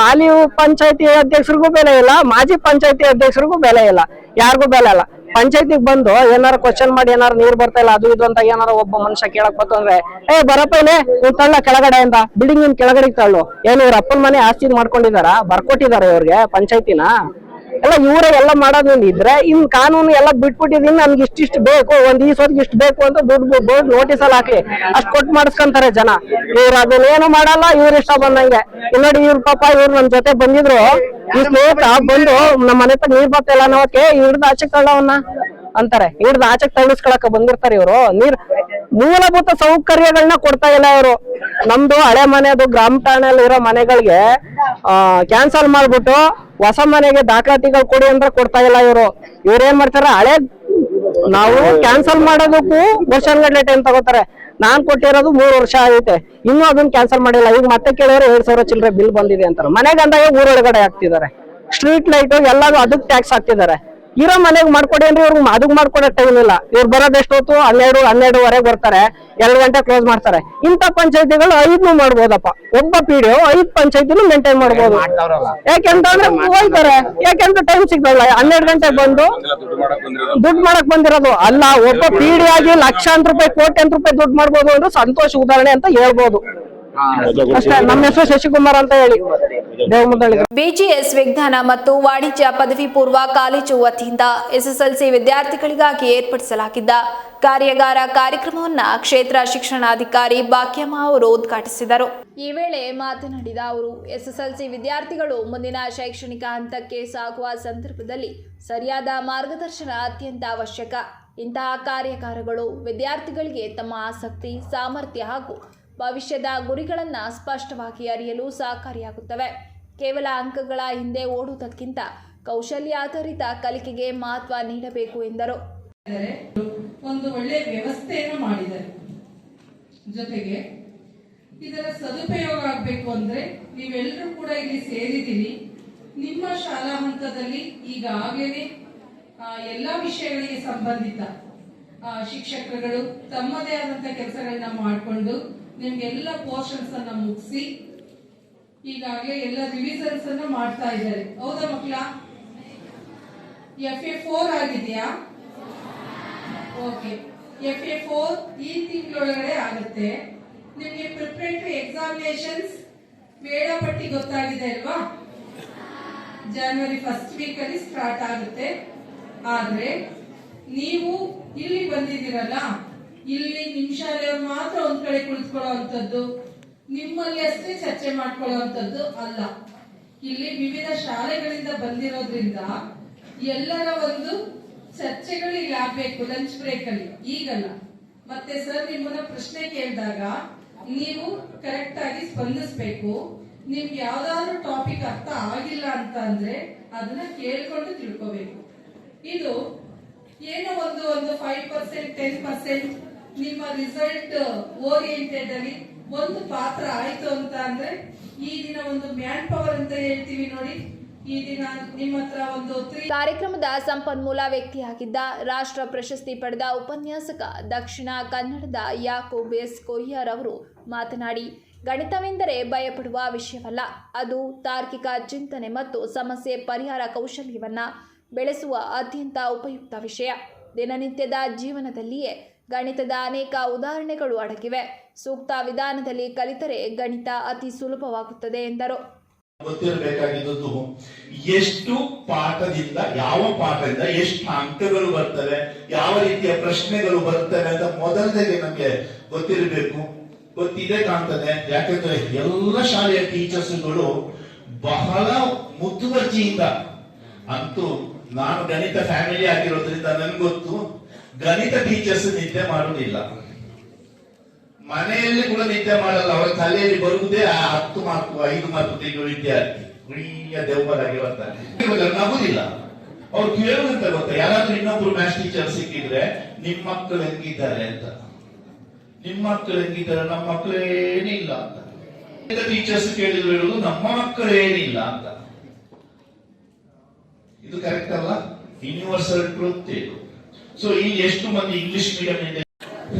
ಹಾಲಿ ಪಂಚಾಯತಿ ಅಧ್ಯಕ್ಷರಿಗೂ ಬೆಲೆ ಇಲ್ಲ, ಮಾಜಿ ಪಂಚಾಯತಿ ಅಧ್ಯಕ್ಷರಿಗೂ ಬೆಲೆ ಇಲ್ಲ, ಯಾರಿಗೂ ಬೆಲೆ ಇಲ್ಲ. ಪಂಚಾಯತಿಗೆ ಬಂದು ಏನಾರು ಕ್ವಶನ್ ಮಾಡಿ ಏನಾರು ನೀರ್ ಬರ್ತಾ ಇಲ್ಲ ಅದು ಇದು ಅಂತ ಏನಾರ ಒಬ್ಬ ಮನುಷ್ಯ ಕೇಳಕ್ ಬಂತು ಅಂದ್ರೆ ಬರಪ್ಪ ಇಲ್ಲೇ ನೀನ್ ತಳ್ಳ ಕೆಳಗಡೆ ಅಂತ ಬಿಲ್ಡಿಂಗ್ ಕೆಳಗಡೆಗೆ ತಳ್ಳು. ಏನು ಇವ್ರ ಅಪ್ಪನ ಮನೆ ಆಸ್ತಿ ಮಾಡ್ಕೊಂಡಿದಾರ, ಬರ್ಕೊಟ್ಟಿದಾರ ಇವ್ರಿಗೆ ಪಂಚಾಯತಿನ ಎಲ್ಲ ಇವರೇ ಎಲ್ಲ ಮಾಡೋದ್ರಿಂದ ಇದ್ರೆ ಇನ್ ಕಾನೂನು ಎಲ್ಲ ಬಿಟ್ಬಿಟ್ಟಿದೀನಿ, ನನ್ಗೆ ಇಷ್ಟಿಷ್ಟು ಬೇಕು, ಒಂದ್ ಈ ಸೋದ್ಗೆ ಇಷ್ಟು ಬೇಕು ಅಂತ ದುಡ್ಡು ಬೋರ್ಡ್ ನೋಟಿಸ್ ಅಲ್ಲಿ ಹಾಕಿ ಅಷ್ಟ್ ಕೊಟ್ಟು ಮಾಡಿಸ್ಕೊಂತಾರೆ ಜನ. ಇವ್ರು ಅದನ್ನೇನು ಮಾಡಲ್ಲ, ಇವ್ರ ಇಷ್ಟ ಬಂದಂಗೆ. ನೋಡಿ ಇವ್ರ ಪಾಪ ಇವ್ರು ನಮ್ ಜೊತೆ ಬಂದಿದ್ರು, ಈ ಸ್ನೇಹಿತ ಬಂದು ನಮ್ಮ ಮನೆ ತಗ ನೀರ್ ಬರ್ತಾ ಇಲ್ಲ ಅನ್ನೋಕೆ ಹಿಡ್ದು ಆಚೆ ತಳ್ಳವನ್ನ ಅಂತಾರೆ. ಹಿಡ್ದು ಆಚೆ ತಳ್ಳಿಸ್ಕೊಳಕ ಬಂದಿರ್ತಾರೆ ಇವರು. ಮೂಲಭೂತ ಸೌಕರ್ಯಗಳನ್ನ ಕೊಡ್ತಾ ಇಲ್ಲ ಇವರು. ನಮ್ದು ಹಳೆ ಮನೆದು ಗ್ರಾಮ ಠಾಣೆಯಲ್ಲಿ ಇರೋ ಮನೆಗಳಿಗೆ ಕ್ಯಾನ್ಸಲ್ ಮಾಡ್ಬಿಟ್ಟು ಹೊಸ ಮನೆಗೆ ದಾಖಲಾತಿಗಳು ಕೊಡಿ ಅಂದ್ರೆ ಕೊಡ್ತಾ ಇಲ್ಲ ಇವರು. ಇವ್ರೇನ್ ಮಾಡ್ತಾರ, ಹಳೆ ನಾವು ಕ್ಯಾನ್ಸಲ್ ಮಾಡೋದಕ್ಕೂ ವರ್ಷಗಟ್ಟಲೆ ಟೈಮ್ ತಗೋತಾರೆ. ನಾನ್ ಕೊಟ್ಟಿರೋದು 3 ವರ್ಷ ಆಗೈತೆ, ಇನ್ನೂ ಅದನ್ನ ಕ್ಯಾನ್ಸಲ್ ಮಾಡಿಲ್ಲ. ಈಗ ಮತ್ತೆ ಕೇಳಿದ್ರೆ 7,000 ಚಿಲ್ಲರೆ ಬಿಲ್ ಬಂದಿದೆ ಅಂತಾರೆ. ಮನೆಗೆ ಅಂದಾಗ ಊರೊಳಗಡೆ ಹಾಕ್ತಿದ್ದಾರೆ, ಸ್ಟ್ರೀಟ್ ಲೈಟ್ ಎಲ್ಲಾದ್ರು ಅದಕ್ಕೆ ಟ್ಯಾಕ್ಸ್ ಹಾಕ್ತಿದ್ದಾರೆ. ಇರೋ ಮನೆಗೆ ಮಾಡ್ಕೊಡಿ ಅಂದ್ರೆ ಇವ್ರಿಗೆ ಅದಕ್ಕೆ ಮಾಡ್ಕೊಡೋ ಟೈಮ್ ಇಲ್ಲ. ಇವ್ರು ಬರೋದು ಎಷ್ಟೊತ್ತು 12-12:30 ಬರ್ತಾರೆ, 2 ಗಂಟೆ ಕ್ಲೋಸ್ ಮಾಡ್ತಾರೆ. ಇಂಥ ಪಂಚಾಯತಿಗಳು 5 ಮಾಡ್ಬೋದಪ್ಪ. ಒಬ್ಬ PDO 5 ಪಂಚಾಯತಿನೂ ಮೇಂಟೈನ್ ಮಾಡ್ಬೋದು. ಯಾಕೆಂತಂದ್ರೆ ಹೋಯ್ತಾರೆ, ಯಾಕೆಂದ್ರೆ ಟೈಮ್ ಸಿಗ್ತಲ್ಲ. 12 ಗಂಟೆಗೆ ಬಂದು ದುಡ್ಡು ಮಾಡಕ್ ಬಂದಿರೋದು ಅಲ್ಲ. ಒಬ್ಬ PDO ಆಗಿ ಲಕ್ಷಾಂತರ ರೂಪಾಯಿ, ಕೋಟ್ಯಾಂತರ ರೂಪಾಯಿ ದುಡ್ಡು ಮಾಡ್ಬೋದು ಅಂದ್ರೆ ಸಂತೋಷ ಉದಾಹರಣೆ ಅಂತ ಹೇಳ್ಬೋದು ಅಷ್ಟೇ. ನಮ್ಮ ಹೆಸರು ಶಶಿಕುಮಾರ್ ಅಂತ ಹೇಳಿ ದೇವಮುದ್ದಳ್ಳಿ. BGS ವಿಜ್ಞಾನ ಮತ್ತು ವಾಣಿಜ್ಯ ಪದವಿ ಪೂರ್ವ ಕಾಲೇಜು ವತಿಯಿಂದ SSLC ವಿದ್ಯಾರ್ಥಿಗಳಿಗಾಗಿ ಏರ್ಪಡಿಸಲಾಗಿದ್ದ ಕಾರ್ಯಾಗಾರ ಕಾರ್ಯಕ್ರಮವನ್ನು ಕ್ಷೇತ್ರ ಶಿಕ್ಷಣಾಧಿಕಾರಿ ಭಾಗ್ಯಮ್ಮ ಅವರು ಉದ್ಘಾಟಿಸಿದರು. ಈ ವೇಳೆ ಮಾತನಾಡಿದ ಅವರು, SSLC ವಿದ್ಯಾರ್ಥಿಗಳು ಮುಂದಿನ ಶೈಕ್ಷಣಿಕ ಹಂತಕ್ಕೆ ಸಾಗುವ ಸಂದರ್ಭದಲ್ಲಿ ಸರಿಯಾದ ಮಾರ್ಗದರ್ಶನ ಅತ್ಯಂತ ಅವಶ್ಯಕ. ಇಂತಹ ಕಾರ್ಯಾಗಾರಗಳು ವಿದ್ಯಾರ್ಥಿಗಳಿಗೆ ತಮ್ಮ ಆಸಕ್ತಿ, ಸಾಮರ್ಥ್ಯ ಹಾಗೂ ಭವಿಷ್ಯದ ಗುರಿಗಳನ್ನು ಸ್ಪಷ್ಟವಾಗಿ ಅರಿಯಲು ಸಹಕಾರಿಯಾಗುತ್ತವೆ. ಕೇವಲ ಅಂಕಗಳ ಹಿಂದೆ ಓಡುವುದಕ್ಕಿಂತ ಕೌಶಲ್ಯಾಧಾರಿತ ಕಲಿಕೆಗೆ ಮಹತ್ವ ನೀಡಬೇಕು ಎಂದರು. ಒಂದು ಒಳ್ಳೆಯ ವ್ಯವಸ್ಥೆಯನ್ನು ಮಾಡಿದ್ದಾರೆ. ಜೊತೆಗೆ ಇದರ ಸದುಪಯೋಗ ಆಗಬೇಕು ಅಂದ್ರೆ ನೀವೆಲ್ಲರೂ ಕೂಡ ಇಲ್ಲಿ ಸೇರಿದ್ದೀರಿ. ನಿಮ್ಮ ಶಾಲಾ ಹಂತದಲ್ಲಿ ಈಗಾಗಲೇ ಎಲ್ಲಾ ವಿಷಯಗಳಿಗೆ ಸಂಬಂಧಿತ ಶಿಕ್ಷಕರುಗಳು ತಮ್ಮದೇ ಆದಂತ ಕೆಲಸಗಳನ್ನ ಮಾಡಿಕೊಂಡು ನಿಮ್ಗೆಲ್ಲ ಪೋರ್ಷನ್ಸ್ ಅನ್ನ ಮುಗಿಸಿ ಈಗಾಗಲೇ ಎಲ್ಲ ರಿವಿಷನ್ಸ್ ಅನ್ನ ಮಾಡ್ತಾ ಇದ್ದಾರೆ. ಹೌದಾ ಮಕ್ಕಳ? FA4 ಆಗಿದೆಯಾ? ಓಕೆ, FA4 ಈ ತಿಂಗಳೊಳಗಡೆ ಆಗುತ್ತೆ. ನಿಮ್ಗೆ ಪ್ರಿಪರೇಟರಿ ಎಕ್ಸಾಮಿನೇಷನ್ಸ್ ವೇಳಾಪಟ್ಟಿ ಗೊತ್ತಾಗಿದೆ ಅಲ್ವಾ? ಜನವರಿ 1st ವೀಕ್ ಅಲ್ಲಿ ಸ್ಟಾರ್ಟ್ ಆಗುತ್ತೆ. ಆದ್ರೆ ನೀವು ಇಲ್ಲಿ ಬಂದಿದ್ದೀರಲ್ಲ, ಇಲ್ಲಿ ನಿಮ್ ಶಾಲೆಯವ್ರು ಮಾತ್ರ ಒಂದ್ ಕಡೆ ಕುಳಿತುಕೊಳ್ಳುವಂತದ್ದು, ನಿಮ್ಮಲ್ಲಿ ಅಷ್ಟೇ ಚರ್ಚೆ ಮಾಡ್ಕೊಳ್ಳುವಂತದ್ದು ಅಲ್ಲ. ಇಲ್ಲಿ ವಿವಿಧ ಶಾಲೆಗಳಿಂದ ಬಂದಿರೋದ್ರಿಂದ ಎಲ್ಲರ ಒಂದು ಚರ್ಚೆಗಳು ಇಲ್ಲಿ ಆಗ್ಬೇಕು ಲಂಚ್ ಬ್ರೇಕ್ ಅಲ್ಲಿ, ಈಗಲ್ಲ. ಮತ್ತೆ ಸರ್ ನಿಮ್ಮನ್ನ ಪ್ರಶ್ನೆ ಕೇಳಿದಾಗ ನೀವು ಕರೆಕ್ಟ್ ಆಗಿ ಸ್ಪಂದಿಸ್ಬೇಕು. ನಿಮ್ಗೆ ಯಾವ್ದಾದ್ರು ಟಾಪಿಕ್ ಅರ್ಥ ಆಗಿಲ್ಲ ಅಂತ ಅಂದ್ರೆ ಅದನ್ನ ಕೇಳ್ಕೊಂಡು ತಿಳ್ಕೋಬೇಕು. ಇದು ಏನೋ ಒಂದು 5% 10% ನಿಮ್ಮ ರಿಸಲ್ಟ್ ಓರಿಯೆಂಟೆಡ್ ಅಲ್ಲಿ ಒಂದು ಪಾತ್ರ ಆಯ್ತು ಅಂತ ಅಂದ್ರೆ ಈ ದಿನ ಒಂದು ಮ್ಯಾನ್ ಪವರ್ ಅಂತ ಹೇಳ್ತೀವಿ ನೋಡಿ, ಈ ದಿನ ನಿಮ್ಮ ಹತ್ರ ಒಂದು ಕಾರ್ಯಕ್ರಮದ ಸಂಪನ್ಮೂಲ ವ್ಯಕ್ತಿಯಾಗಿದ್ದ ರಾಷ್ಟ್ರ ಪ್ರಶಸ್ತಿ ಪಡೆದ ಉಪನ್ಯಾಸಕ ದಕ್ಷಿಣ ಕನ್ನಡದ ಯಾಕೋಬ್ ಎಸ್ ಕೊಯ್ಯರ್ ಅವರು ಮಾತನಾಡಿ, ಗಣಿತವೆಂದರೆ ಭಯಪಡುವ ವಿಷಯವಲ್ಲ, ಅದು ತಾರ್ಕಿಕ ಚಿಂತನೆ ಮತ್ತು ಸಮಸ್ಯೆ ಪರಿಹಾರ ಕೌಶಲ್ಯವನ್ನು ಬೆಳೆಸುವ ಅತ್ಯಂತ ಉಪಯುಕ್ತ ವಿಷಯ. ದಿನನಿತ್ಯದ ಜೀವನದಲ್ಲಿಯೇ ಗಣಿತದ ಅನೇಕ ಉದಾಹರಣೆಗಳು ಅಡಗಿವೆ. ಸೂಕ್ತ ವಿಧಾನದಲ್ಲಿ ಕಲಿತರೆ ಗಣಿತ ಅತಿ ಸುಲಭವಾಗುತ್ತದೆ ಎಂದರು. ಗೊತ್ತಿರಬೇಕಾಗಿದ್ದು ಎಷ್ಟು ಪಾಠದಿಂದ, ಯಾವ ಪಾಠದಿಂದ ಎಷ್ಟು ಅಂಕಗಳು ಬರ್ತವೆ, ಯಾವ ರೀತಿಯ ಪ್ರಶ್ನೆಗಳು ಬರ್ತವೆ ಅಂತ ಮೊದಲನೇಗೆ ನಮ್ಗೆ ಗೊತ್ತಿರಬೇಕು. ಗೊತ್ತಿದೆ ಕಾಣ್ತದೆ. ಯಾಕಂದ್ರೆ ಎಲ್ಲ ಶಾಲೆಯ ಟೀಚರ್ಸ್ಗಳು ಬಹಳ ಮುತುವರ್ಜಿಯಿಂದ, ಅಂತೂ ನಾನು ಗಣಿತ ಫ್ಯಾಮಿಲಿ ಆಗಿರೋದ್ರಿಂದ ನನ್ಗೆ ಗೊತ್ತು, ಗಣಿತ ಟೀಚರ್ಸ್ ನಿದ್ದೆ ಮಾಡೋದಿಲ್ಲ, ಮನೆಯಲ್ಲಿ ಕೂಡ ನಿದ್ದೆ ಮಾಡಲ್ಲ. ಅವರ ತಲೆಯಲ್ಲಿ ಬರುವುದೇ 10 ಮಾರ್ಕ್ 5 ಮಾರ್ಕ್ ತೆಗೆಯುವ ವಿದ್ಯಾರ್ಥಿ. ಗುಳಿಯ ದೇವರಾಗಿ ಬರ್ತಾರೆ, ನಗುದಿಲ್ಲ. ಅವ್ರು ಕೇಳುವಂತ ಗೊತ್ತಾ, ಯಾರಾದ್ರೂ ಇನ್ನೊಬ್ರು ಮ್ಯಾಥ್ಸ್ ಟೀಚರ್ ಸಿಕ್ಕಿದ್ರೆ ನಿಮ್ ಮಕ್ಕಳು ಹೆಂಗಿದ್ದಾರೆ ಅಂತ, ನಿಮ್ ಮಕ್ಕಳು ಹೆಂಗಿದ್ದಾರೆ, ನಮ್ಮ ಮಕ್ಕಳು ಏನಿಲ್ಲ ಅಂತ. ಟೀಚರ್ಸ್ ಕೇಳಿದ್ರು ಹೇಳುದು ನಮ್ಮ ಮಕ್ಕಳು ಏನಿಲ್ಲ ಅಂತ. ಇದು ಕರೆಕ್ಟ್ ಅಲ್ಲ? ಯೂನಿವರ್ಸಲ್ ಟ್ರೂತ್ ಇದು. ಸೊ ಇಲ್ಲಿ ಎಷ್ಟು ಮಂದಿ ಇಂಗ್ಲಿಷ್ ಮೀಡಿಯಂ ಇದೆ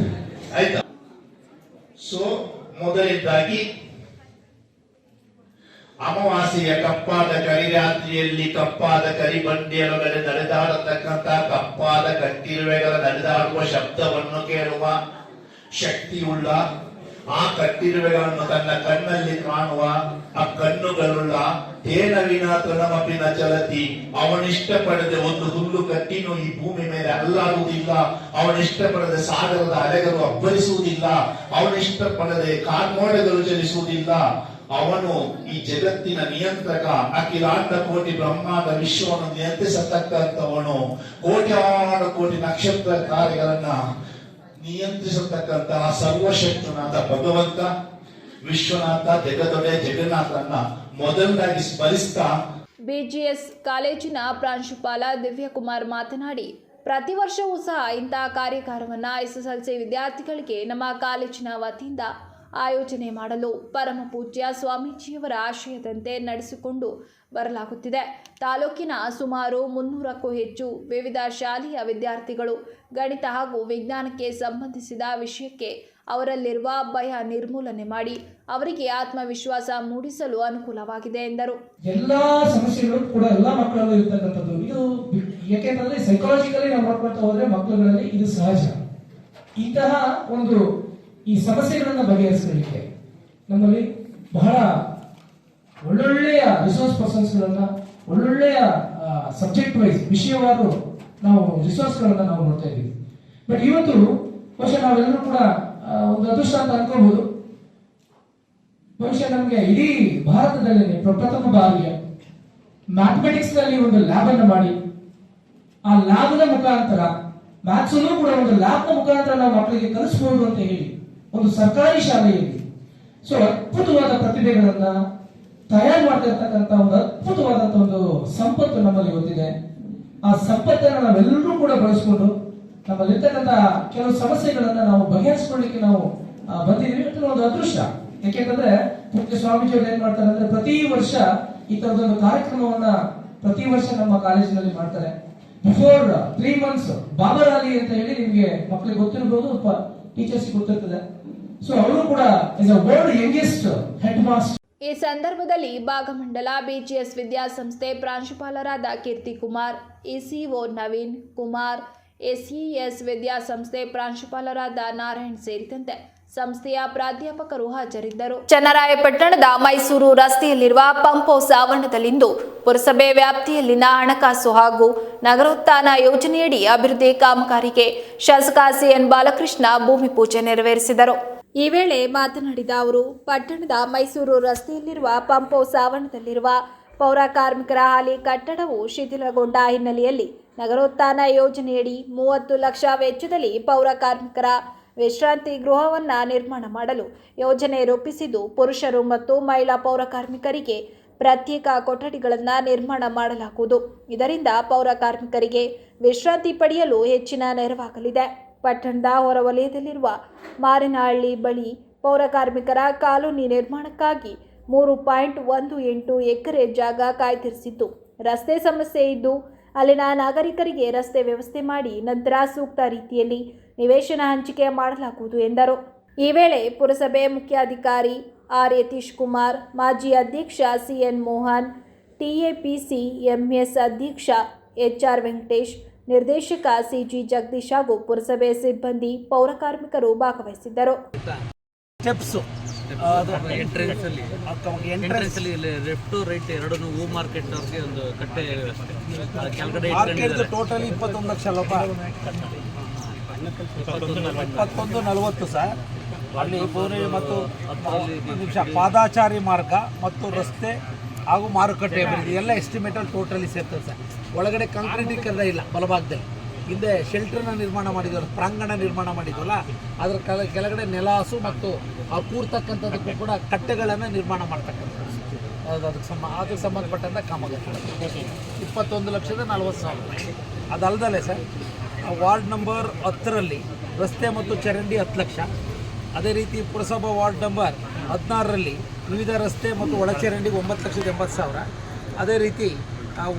ಆಯ್ತಾ? ಸೊ ಮೊದಲನೇದಾಗಿ ಅಮಾವಾಸ್ಯೆಯ ಕಪ್ಪಾದ ಕರಿರಾತ್ರಿಯಲ್ಲಿ ಕಪ್ಪಾದ ಕರಿಬಂಡಿಯೊಳಗಡೆ ನಡೆದಾಡತಕ್ಕಂತ ಕಪ್ಪಾದ ಕಟ್ಟಿರುವೆಗಳ ನಡೆದಾಡುವ ಶಬ್ದವನ್ನು ಕೇಳುವ ಶಕ್ತಿಯುಳ್ಳ ಆ ಕಟ್ಟಿರುವೆಗಳನ್ನು ತನ್ನ ಕಣ್ಣಲ್ಲಿ ಕಾಣುವ ಆ ಕಣ್ಣುಗಳುಳ್ಳ ತೇನವಿನ ತೃಣಮಪಿನ ಚಲತಿ, ಅವನಿಷ್ಟಪಡದೆ ಒಂದು ಹುಲ್ಲು ಕಟ್ಟಿನೂ ಈ ಭೂಮಿ ಮೇಲೆ ಅಲ್ಲಾಡುವುದಿಲ್ಲ, ಅವನಿಷ್ಟಪಡದೆ ಸಾಗರದ ಅಲೆಗಳು ಅಬ್ಬರಿಸುವುದಿಲ್ಲ, ಅವನಿಷ್ಟಪಡದೆ ಕಾರ್ಮೋಡಗಳು ಚಲಿಸುವುದಿಲ್ಲ. ಅವನು ಈ ಜಗತ್ತಿನ ನಿಯಂತ್ರಕ, ಅಖಿಲಾಂಡ ಕೋಟಿ ಬ್ರಹ್ಮಾಂಡ ವಿಶ್ವವನ್ನು ನಿಯಂತ್ರಿಸತಕ್ಕಂಥವನು, ಕೋಟ್ಯಾನು ಕೋಟಿ ನಕ್ಷತ್ರ ಕಾರ್ಯಗಳನ್ನ ನಿಯಂತ್ರಿಸತಕ್ಕಂತಹ ಸರ್ವಶಕ್ತನಾದ ಭಗವಂತ ವಿಶ್ವನಾಥ ಜಗದೊಡೆ ಜಗನ್ನಾಥನ್ನ ಮೊದಲನಾಗಿ ಸ್ಮರಿಸ್ತಾ ಬಿಜಿಎಸ್ ಕಾಲೇಜಿನ ಪ್ರಾಂಶುಪಾಲ ದಿವ್ಯಕುಮಾರ್ ಮಾತನಾಡಿ, ಪ್ರತಿ ವರ್ಷವೂ ಸಹ ಇಂತಹ ಕಾರ್ಯಾಗಾರವನ್ನು ಎಸ್ಎಸ್ಎಲ್ಸಿ ವಿದ್ಯಾರ್ಥಿಗಳಿಗೆ ನಮ್ಮ ಕಾಲೇಜಿನ ವತಿಯಿಂದ ಆಯೋಜನೆ ಮಾಡಲು ಪರಮ ಪೂಜ್ಯ ಸ್ವಾಮೀಜಿಯವರ ಆಶಯದಂತೆ ನಡೆಸಿಕೊಂಡು ಬರಲಾಗುತ್ತಿದೆ. ತಾಲೂಕಿನ ಸುಮಾರು 300ಕ್ಕೂ ಹೆಚ್ಚು ವಿವಿಧ ಶಾಲೆಯ ವಿದ್ಯಾರ್ಥಿಗಳು ಗಣಿತ ಹಾಗೂ ವಿಜ್ಞಾನಕ್ಕೆ ಸಂಬಂಧಿಸಿದ ವಿಷಯಕ್ಕೆ ಅವರಲ್ಲಿರುವ ಭಯ ನಿರ್ಮೂಲನೆ ಮಾಡಿ ಅವರಿಗೆ ಆತ್ಮವಿಶ್ವಾಸ ಮೂಡಿಸಲು ಅನುಕೂಲವಾಗಿದೆ ಎಂದರು. ಎಲ್ಲಾ ಸಮಸ್ಯೆಗಳು ಕೂಡ ಎಲ್ಲಾ ಮಕ್ಕಳಲ್ಲೂ ಇರ್ತಕ್ಕಂಥದ್ದು. ಇದು ಯಾಕೆಂತಂದ್ರೆ ಸೈಕಾಲಜಿಕಲಿ ನಾವು ನೋಡ್ಕೊಳ್ತಾ ಹೋದ್ರೆ ಮಕ್ಕಳುಗಳಲ್ಲಿ ಇದು ಸಹಜ. ಇಂತಹ ಒಂದು ಈ ಸಮಸ್ಯೆಗಳನ್ನ ಬಗೆಹರಿಸಲಿಕ್ಕೆ ನಮ್ಮಲ್ಲಿ ಬಹಳ ಒಳ್ಳೊಳ್ಳೆಯ ರಿಸೋರ್ಸ್ ಪರ್ಸನ್ಸ್ಗಳನ್ನ, ಒಳ್ಳೊಳ್ಳೆಯ ಸಬ್ಜೆಕ್ಟ್ ವೈಸ್ ವಿಷಯವಾರು ನಾವು ರಿಸೋರ್ಸ್ಗಳನ್ನ ನಾವು ನೋಡ್ತಾ ಇದ್ದೀವಿ. ಬಟ್ ಇವತ್ತು ಬಹುಶಃ ನಾವೆಲ್ಲರೂ ಕೂಡ ಒಂದು ಅದೃಷ್ಟ ಅಂತ ಅನ್ಕೋಬಹುದು. ಬಹುಶಃ ನಮಗೆ ಇಡೀ ಭಾರತದಲ್ಲಿ ಪ್ರಥಮ ಬಾರಿಗೆ ಮ್ಯಾಥಮೆಟಿಕ್ಸ್ ನಲ್ಲಿ ಒಂದು ಲ್ಯಾಬ್ ಅನ್ನು ಮಾಡಿ, ಆ ಲ್ಯಾಬ್ ನ ಮುಖಾಂತರ ಮ್ಯಾಥ್ಸ್ ಕೂಡ ಒಂದು ಲ್ಯಾಬ್ ನ ಮುಖಾಂತರ ನಾವು ಮಕ್ಕಳಿಗೆ ಕಲಿಸಬಹುದು ಅಂತ ಹೇಳಿ ಒಂದು ಸರ್ಕಾರಿ ಶಾಲೆಯಲ್ಲಿ ಸೊ ಅದ್ಭುತವಾದ ಪ್ರತಿಭೆಗಳನ್ನ ತಯಾರು ಮಾಡ್ತಾ ಇರ್ತಕ್ಕಂಥ ಒಂದು ಅದ್ಭುತವಾದಂತಹ ಒಂದು ಸಂಪತ್ತು ನಮ್ಮಲ್ಲಿ ಗೊತ್ತಿದೆ. ಆ ಸಂಪತ್ತನ್ನು ನಾವೆಲ್ಲರೂ ಕೂಡ ಬಳಸಿಕೊಂಡು ನಮ್ಮಲ್ಲಿರ್ತಕ್ಕಂಥ ಕೆಲವು ಸಮಸ್ಯೆಗಳನ್ನ ನಾವು ಬಗೆಹರಿಸಿಕೊಳ್ಳಿಕ್ಕೆ ನಾವು ಬಂದಿದ್ದೀವಿ. ಒಂದು ಅದೃಷ್ಟ. ಯಾಕೆಂತಂದ್ರೆ ಪೂಜ್ಯ ಸ್ವಾಮೀಜಿಯವರು ಏನ್ ಮಾಡ್ತಾರೆ ಅಂದ್ರೆ ಪ್ರತಿ ವರ್ಷ ಈ ತರದೊಂದು ಕಾರ್ಯಕ್ರಮವನ್ನ ಪ್ರತಿ ವರ್ಷ ನಮ್ಮ ಕಾಲೇಜಿನಲ್ಲಿ ಮಾಡ್ತಾರೆ. ಬಿಫೋರ್ 3 months ಬಾಬರ್ ಅಲಿ ಅಂತ ಹೇಳಿ ನಿಮ್ಗೆ ಮಕ್ಕಳಿಗೆ ಗೊತ್ತಿರಬಹುದು, ಟೀಚರ್ಸ್ ಗೊತ್ತಿರ್ತದೆ. ಸೊ ಅವರು ಕೂಡ is a world youngest head master. ಈ ಸಂದರ್ಭದಲ್ಲಿ ಭಾಗಮಂಡಲ ಬಿಜಿಎಸ್ ವಿದ್ಯಾಸಂಸ್ಥೆ ಪ್ರಾಂಶುಪಾಲರಾದ ಕೀರ್ತಿ ಕುಮಾರ್, ಇಸಿಒ ನವೀನ್ ಕುಮಾರ್, ಎಸ್ಇಎಸ್ ವಿದ್ಯಾಸಂಸ್ಥೆ ಪ್ರಾಂಶುಪಾಲರಾದ ನಾರಾಯಣ್ ಸೇರಿದಂತೆ ಸಂಸ್ಥೆಯ ಪ್ರಾಧ್ಯಾಪಕರು ಹಾಜರಿದ್ದರು. ಚನ್ನರಾಯಪಟ್ಟಣದ ಮೈಸೂರು ರಸ್ತೆಯಲ್ಲಿರುವ ಪಂಪ್ ಹೌಸ್ ಆವರಣದಲ್ಲಿಂದು ಪುರಸಭೆ ವ್ಯಾಪ್ತಿಯಲ್ಲಿನ ಹಣಕಾಸು ಹಾಗೂ ನಗರೋತ್ಥಾನ ಯೋಜನೆಯಡಿ ಅಭಿವೃದ್ಧಿ ಕಾಮಗಾರಿಗೆ ಶಾಸಕ ಸಿಎನ್ ಬಾಲಕೃಷ್ಣ ಭೂಮಿ ಪೂಜೆ ನೆರವೇರಿಸಿದರು. ಈ ವೇಳೆ ಮಾತನಾಡಿದ ಅವರು, ಪಟ್ಟಣದ ಮೈಸೂರು ರಸ್ತೆಯಲ್ಲಿರುವ ಪಂಪ್ ಹೌಸ್ ಆವರಣದಲ್ಲಿರುವ ಪೌರ ಕಾರ್ಮಿಕರ ಹಾಲಿ ಕಟ್ಟಡವು ಶಿಥಿಲಗೊಂಡ ಹಿನ್ನೆಲೆಯಲ್ಲಿ ನಗರೋತ್ಥಾನ ಯೋಜನೆಯಡಿ 30 ಲಕ್ಷ ವೆಚ್ಚದಲ್ಲಿ ಪೌರ ಕಾರ್ಮಿಕರ ವಿಶ್ರಾಂತಿ ಗೃಹವನ್ನು ನಿರ್ಮಾಣ ಮಾಡಲು ಯೋಜನೆ ರೂಪಿಸಿದ್ದು, ಪುರುಷರು ಮತ್ತು ಮಹಿಳಾ ಪೌರ ಕಾರ್ಮಿಕರಿಗೆ ಪ್ರತ್ಯೇಕ ಕೊಠಡಿಗಳನ್ನು ನಿರ್ಮಾಣ ಮಾಡಲಾಗುವುದು. ಇದರಿಂದ ಪೌರ ಕಾರ್ಮಿಕರಿಗೆ ವಿಶ್ರಾಂತಿ ಪಡೆಯಲು ಹೆಚ್ಚಿನ ನೆರವಾಗಲಿದೆ. ಪಟ್ಟಣದ ಹೊರವಲಯದಲ್ಲಿರುವ ಮಾರಿನಹಳ್ಳಿ ಬಳಿ ಪೌರ ಕಾರ್ಮಿಕರ ಕಾಲೋನಿ ನಿರ್ಮಾಣಕ್ಕಾಗಿ 3.18 ಎಕರೆ ಜಾಗ ಕಾಯ್ದಿರಿಸಿದ್ದು, ರಸ್ತೆ ಸಮಸ್ಯೆ ಇದ್ದು ಅಲ್ಲಿನ ನಾಗರಿಕರಿಗೆ ರಸ್ತೆ ವ್ಯವಸ್ಥೆ ಮಾಡಿ ನಂತರ ಸೂಕ್ತ ರೀತಿಯಲ್ಲಿ ನಿವೇಶನ ಹಂಚಿಕೆ ಮಾಡಲಾಗುವುದು ಎಂದರು. ಈ ವೇಳೆ ಪುರಸಭೆ ಮುಖ್ಯಾಧಿಕಾರಿ ಆರ್ ಯತೀಶ್ ಕುಮಾರ್, ಮಾಜಿ ಅಧ್ಯಕ್ಷ ಸಿಎನ್ ಮೋಹನ್, ಟಿಎಪಿಸಿ ಎಂಎಸ್ ಅಧ್ಯಕ್ಷ ಎಚ್ಆರ್ ವೆಂಕಟೇಶ್, ನಿರ್ದೇಶಕ ಸಿಜಿ ಜಗದೀಶ್ ಹಾಗೂ ಪುರಸಭೆ ಸಿಬ್ಬಂದಿ ಪೌರ ಕಾರ್ಮಿಕರು ಭಾಗವಹಿಸಿದ್ದರು. ಎಂಟ್ರೆನ್ಸ್ ಅಲ್ಲಿ ಲೆಫ್ಟ್ ರೈಟ್ ಎರಡು ಹೂ ಮಾರ್ಕೆಟ್ ಅವ್ರಿಗೆ ಒಂದು ಕಟ್ಟೆ ಕೆಳಗಡೆ ಟೋಟಲಿ 21 ಲಕ್ಷ ಅಲ್ಲಪ್ಪ, 2140 ಸರ್. ಅಲ್ಲಿ ಬೋರೆ ಮತ್ತು ಪಾದಾಚಾರಿ ಮಾರ್ಗ ಮತ್ತು ರಸ್ತೆ ಹಾಗೂ ಮಾರುಕಟ್ಟೆ ಅಭಿವೃದ್ಧಿ ಎಲ್ಲ ಎಸ್ಟಿಮೇಟಲ್ಲಿ ಟೋಟಲಿ ಸೇರ್ತದೆ ಸರ್. ಒಳಗಡೆ ಕಾಂಕ್ರೀಟೀಕರಣ ಇಲ್ಲ, ಬಲಭಾಗದಲ್ಲಿ ಹಿಂದೆ ಶೆಲ್ಟರ್ನ ನಿರ್ಮಾಣ ಮಾಡಿದ್ವಲ್ಲ, ಪ್ರಾಂಗಣ ನಿರ್ಮಾಣ ಮಾಡಿದ್ವಲ್ಲ, ಅದರ ಕೆಳಗಡೆ ನೆಲಹಾಸು ಮತ್ತು ಆ ಕೂರ್ತಕ್ಕಂಥದ್ದಕ್ಕೂ ಕೂಡ ಕಟ್ಟೆಗಳನ್ನು ನಿರ್ಮಾಣ ಮಾಡ್ತಕ್ಕಂಥದ್ದು. ಅದಕ್ಕೆ ಸಂಬಂಧಪಟ್ಟಂಥ ಕಾಮಗಾರಿ 21,40,000. ಅದಲ್ಲದೆ ಸರ್ ವಾರ್ಡ್ ನಂಬರ್ 10ರಲ್ಲಿ ರಸ್ತೆ ಮತ್ತು ಚರಂಡಿ 10 ಲಕ್ಷ. ಅದೇ ರೀತಿ ಪುರಸಭಾ ವಾರ್ಡ್ ನಂಬರ್ 16ರಲ್ಲಿ ವಿವಿಧ ರಸ್ತೆ ಮತ್ತು ಒಳಚರಂಡಿಗೆ 9,80,000. ಅದೇ ರೀತಿ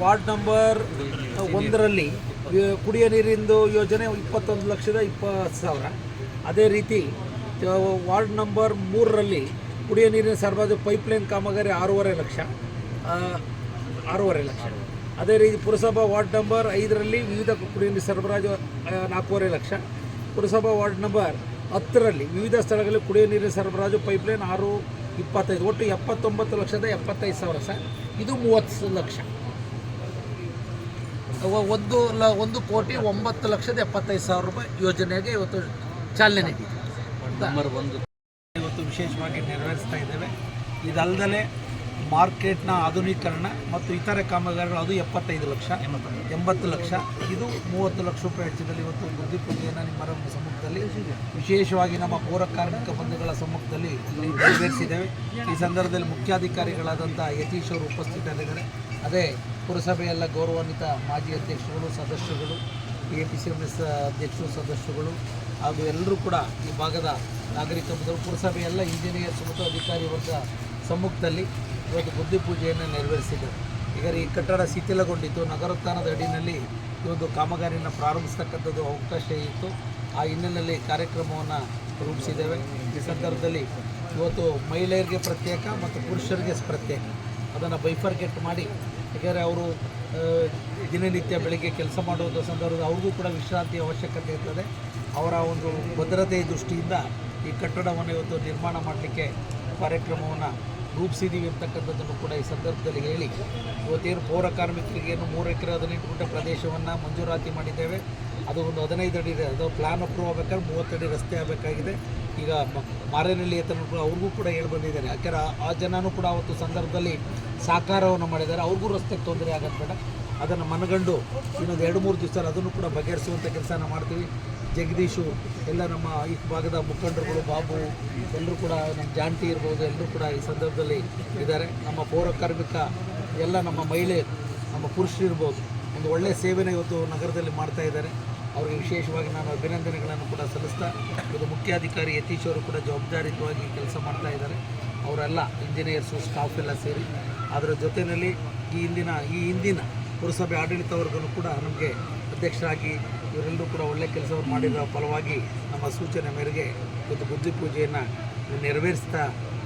ವಾರ್ಡ್ ನಂಬರ್ 1ರಲ್ಲಿ ಕುಡಿಯ ನೀರಿಂದು ಯೋಜನೆ 21,20,000. ಅದೇ ರೀತಿ ವಾರ್ಡ್ ನಂಬರ್ 3ರಲ್ಲಿ ಕುಡಿಯ ನೀರಿನ ಸರಬರಾಜು ಪೈಪ್ಲೈನ್ ಕಾಮಗಾರಿ 6.5 ಲಕ್ಷ. ಅದೇ ರೀತಿ ಪುರಸಭಾ ವಾರ್ಡ್ ನಂಬರ್ 5ರಲ್ಲಿ ವಿವಿಧ ಕುಡಿಯ ನೀರು ಸರಬರಾಜು 4.5 ಲಕ್ಷ. ಪುರಸಭಾ ವಾರ್ಡ್ ನಂಬರ್ 10ರಲ್ಲಿ ವಿವಿಧ ಸ್ಥಳಗಳಲ್ಲಿ ಕುಡಿಯ ನೀರಿನ ಸರಬರಾಜು ಪೈಪ್ಲೈನ್ 6.25. ಒಟ್ಟು 79,75,000 ಸರ್. ಇದು 30 ಲಕ್ಷ. 1,09,75,000 ರೂಪಾಯಿ ಯೋಜನೆಗೆ ಇವತ್ತು ಚಾಲನೆ ನೀಡಿದೆ. ಇವತ್ತು ವಿಶೇಷವಾಗಿ ನೆರವೇರಿಸ್ತಾ ಇದ್ದೇವೆ. ಇದಲ್ಲದೆ ಮಾರ್ಕೆಟ್ನ ಆಧುನೀಕರಣ ಮತ್ತು ಇತರೆ ಕಾಮಗಾರಿಗಳು ಅದು 75 ಲಕ್ಷ, 80 ಲಕ್ಷ. ಇದು 30 ಲಕ್ಷ ರೂಪಾಯಿ ವೆಚ್ಚದಲ್ಲಿ ಇವತ್ತು ಬುದ್ಧಿ ಪೂಜೆಯನ್ನು ನಿಮ್ಮರ ಸಮ್ಮುಖದಲ್ಲಿ ವಿಶೇಷವಾಗಿ ನಮ್ಮ ಪೌರ ಕಾರ್ಮಿಕ ಬಂಧುಗಳ ಸಮ್ಮುಖದಲ್ಲಿ ನೆರವೇರಿಸಿದ್ದೇವೆ. ಈ ಸಂದರ್ಭದಲ್ಲಿ ಮುಖ್ಯಾಧಿಕಾರಿಗಳಾದಂಥ ಯತೀಶ್ ಅವರು ಉಪಸ್ಥಿತರಿದ್ದಾರೆ. ಅದೇ ಪುರಸಭೆಯೆಲ್ಲ ಗೌರವಾನ್ವಿತ ಮಾಜಿ ಅಧ್ಯಕ್ಷರುಗಳು, ಸದಸ್ಯರುಗಳು, APCMS ಅಧ್ಯಕ್ಷರು, ಸದಸ್ಯರುಗಳು ಹಾಗೂ ಎಲ್ಲರೂ ಕೂಡ ಈ ಭಾಗದ ನಾಗರಿಕ ಬಂಧುಗಳು, ಪುರಸಭೆಯೆಲ್ಲ ಇಂಜಿನಿಯರ್ಸ್ ಮತ್ತು ಅಧಿಕಾರಿ ವರ್ಗ ಸಮ್ಮುಖದಲ್ಲಿ ಇವತ್ತು ಬುದ್ಧಿ ಪೂಜೆಯನ್ನು ನೆರವೇರಿಸಿದರು. ಈಗ ಈ ಕಟ್ಟಡ ಶಿಥಿಲಗೊಂಡಿತ್ತು. ನಗರೋತ್ಥಾನದ ಅಡಿಯಲ್ಲಿ ಇವತ್ತು ಕಾಮಗಾರಿಯನ್ನು ಪ್ರಾರಂಭಿಸ್ತಕ್ಕಂಥದ್ದು ಅವಕಾಶ ಇತ್ತು. ಆ ಹಿನ್ನೆಲೆಯಲ್ಲಿ ಕಾರ್ಯಕ್ರಮವನ್ನು ರೂಪಿಸಿದ್ದೇವೆ. ಈ ಸಂದರ್ಭದಲ್ಲಿ ಇವತ್ತು ಮಹಿಳೆಯರಿಗೆ ಪ್ರತ್ಯೇಕ ಮತ್ತು ಪುರುಷರಿಗೆ ಪ್ರತ್ಯೇಕ ಅದನ್ನು ಬೈಫರ್ಗೆಟ್ ಮಾಡಿ, ಯಾಕೆಂದರೆ ಅವರು ದಿನನಿತ್ಯ ಬೆಳಗ್ಗೆ ಕೆಲಸ ಮಾಡುವ ಸಂದರ್ಭದಲ್ಲಿ ಅವ್ರಿಗೂ ಕೂಡ ವಿಶ್ರಾಂತಿ ಅವಶ್ಯಕತೆ ಇರ್ತದೆ. ಅವರ ಒಂದು ಭದ್ರತೆಯ ದೃಷ್ಟಿಯಿಂದ ಈ ಕಟ್ಟಡವನ್ನು ಇವತ್ತು ನಿರ್ಮಾಣ ಮಾಡಲಿಕ್ಕೆ ಕಾರ್ಯಕ್ರಮವನ್ನು ರೂಪಿಸಿದ್ದೀವಿ ಅಂತಕ್ಕಂಥದ್ದನ್ನು ಕೂಡ ಈ ಸಂದರ್ಭದಲ್ಲಿ ಹೇಳಿ, ಇವತ್ತೇನು ಪೌರ ಕಾರ್ಮಿಕರಿಗೇನು 3 ಎಕರೆ 18 ಗುಂಟೆ ಪ್ರದೇಶವನ್ನು ಮಂಜೂರಾತಿ ಮಾಡಿದ್ದೇವೆ. ಅದು ಒಂದು 15 ಅಡಿ ಇದೆ. ಅದು ಪ್ಲಾನ್ ಅಪ್ರೂವ್ ಆಗಬೇಕಾದ್ರೆ 30 ಅಡಿ ರಸ್ತೆ ಆಗಬೇಕಾಗಿದೆ. ಈಗ ಮಾರೇನಹಳ್ಳಿ ಹತ್ರ ಕೂಡ ಅವ್ರಿಗೂ ಕೂಡ ಹೇಳಿ ಬಂದಿದ್ದಾರೆ. ಯಾಕೆಂದರೆ ಆ ಜನನೂ ಕೂಡ ಅವತ್ತು ಸಂದರ್ಭದಲ್ಲಿ ಸಾಕಾರವನ್ನು ಮಾಡಿದ್ದಾರೆ. ಅವ್ರಿಗೂ ರಸ್ತೆಗೆ ತೊಂದರೆ ಆಗೋದು ಬೇಡ, ಅದನ್ನು ಮನಗಂಡು ಇನ್ನೊಂದು 2-3 ದಿವಸ ಅದನ್ನು ಕೂಡ ಬಗೆಹರಿಸುವಂಥ ಕೆಲಸನ ಮಾಡ್ತೀವಿ. ಜಗದೀಶು ಎಲ್ಲ ನಮ್ಮ ಈ ಭಾಗದ ಮುಖಂಡರುಗಳು, ಬಾಬು ಎಲ್ಲರೂ ಕೂಡ, ನಮ್ಮ ಜಾಂಟಿ ಇರ್ಬೋದು, ಎಲ್ಲರೂ ಕೂಡ ಈ ಸಂದರ್ಭದಲ್ಲಿ ಇದ್ದಾರೆ. ನಮ್ಮ ಪೌರ ಕಾರ್ಮಿಕ ಎಲ್ಲ ನಮ್ಮ ಮಹಿಳೆಯರು, ನಮ್ಮ ಪುರುಷರು ಇರ್ಬೋದು, ಒಂದು ಒಳ್ಳೆಯ ಸೇವೆನ ಇವತ್ತು ನಗರದಲ್ಲಿ ಮಾಡ್ತಾ ಇದ್ದಾರೆ. ಅವರಿಗೆ ವಿಶೇಷವಾಗಿ ನಾನು ಅಭಿನಂದನೆಗಳನ್ನು ಕೂಡ ಸಲ್ಲಿಸ್ತಾ, ಇದು ಮುಖ್ಯಾಧಿಕಾರಿ ಯತೀಶ್ ಅವರು ಕೂಡ ಜವಾಬ್ದಾರಿಯುತವಾಗಿ ಕೆಲಸ ಮಾಡ್ತಾ ಇದ್ದಾರೆ. ಅವರೆಲ್ಲ ಇಂಜಿನಿಯರ್ಸು, ಸ್ಟಾಫ್ ಎಲ್ಲ ಸೇರಿ ಅದರ ಜೊತೆಯಲ್ಲಿ ಈ ಹಿಂದಿನ ಪುರಸಭೆ ಆಡಳಿತ ವರ್ಗನೂ ಕೂಡ ನಮಗೆ ಅಧ್ಯಕ್ಷರಾಗಿ ಇವರೆಲ್ಲರೂ ಕೂಡ ಒಳ್ಳೆಯ ಕೆಲಸವನ್ನು ಮಾಡಿರೋ ಫಲವಾಗಿ ನಮ್ಮ ಸೂಚನೆ ಮೇರೆಗೆ ಇವತ್ತು ಬುದ್ಧಿ ಪೂಜೆಯನ್ನು ನೆರವೇರಿಸ್ತಾ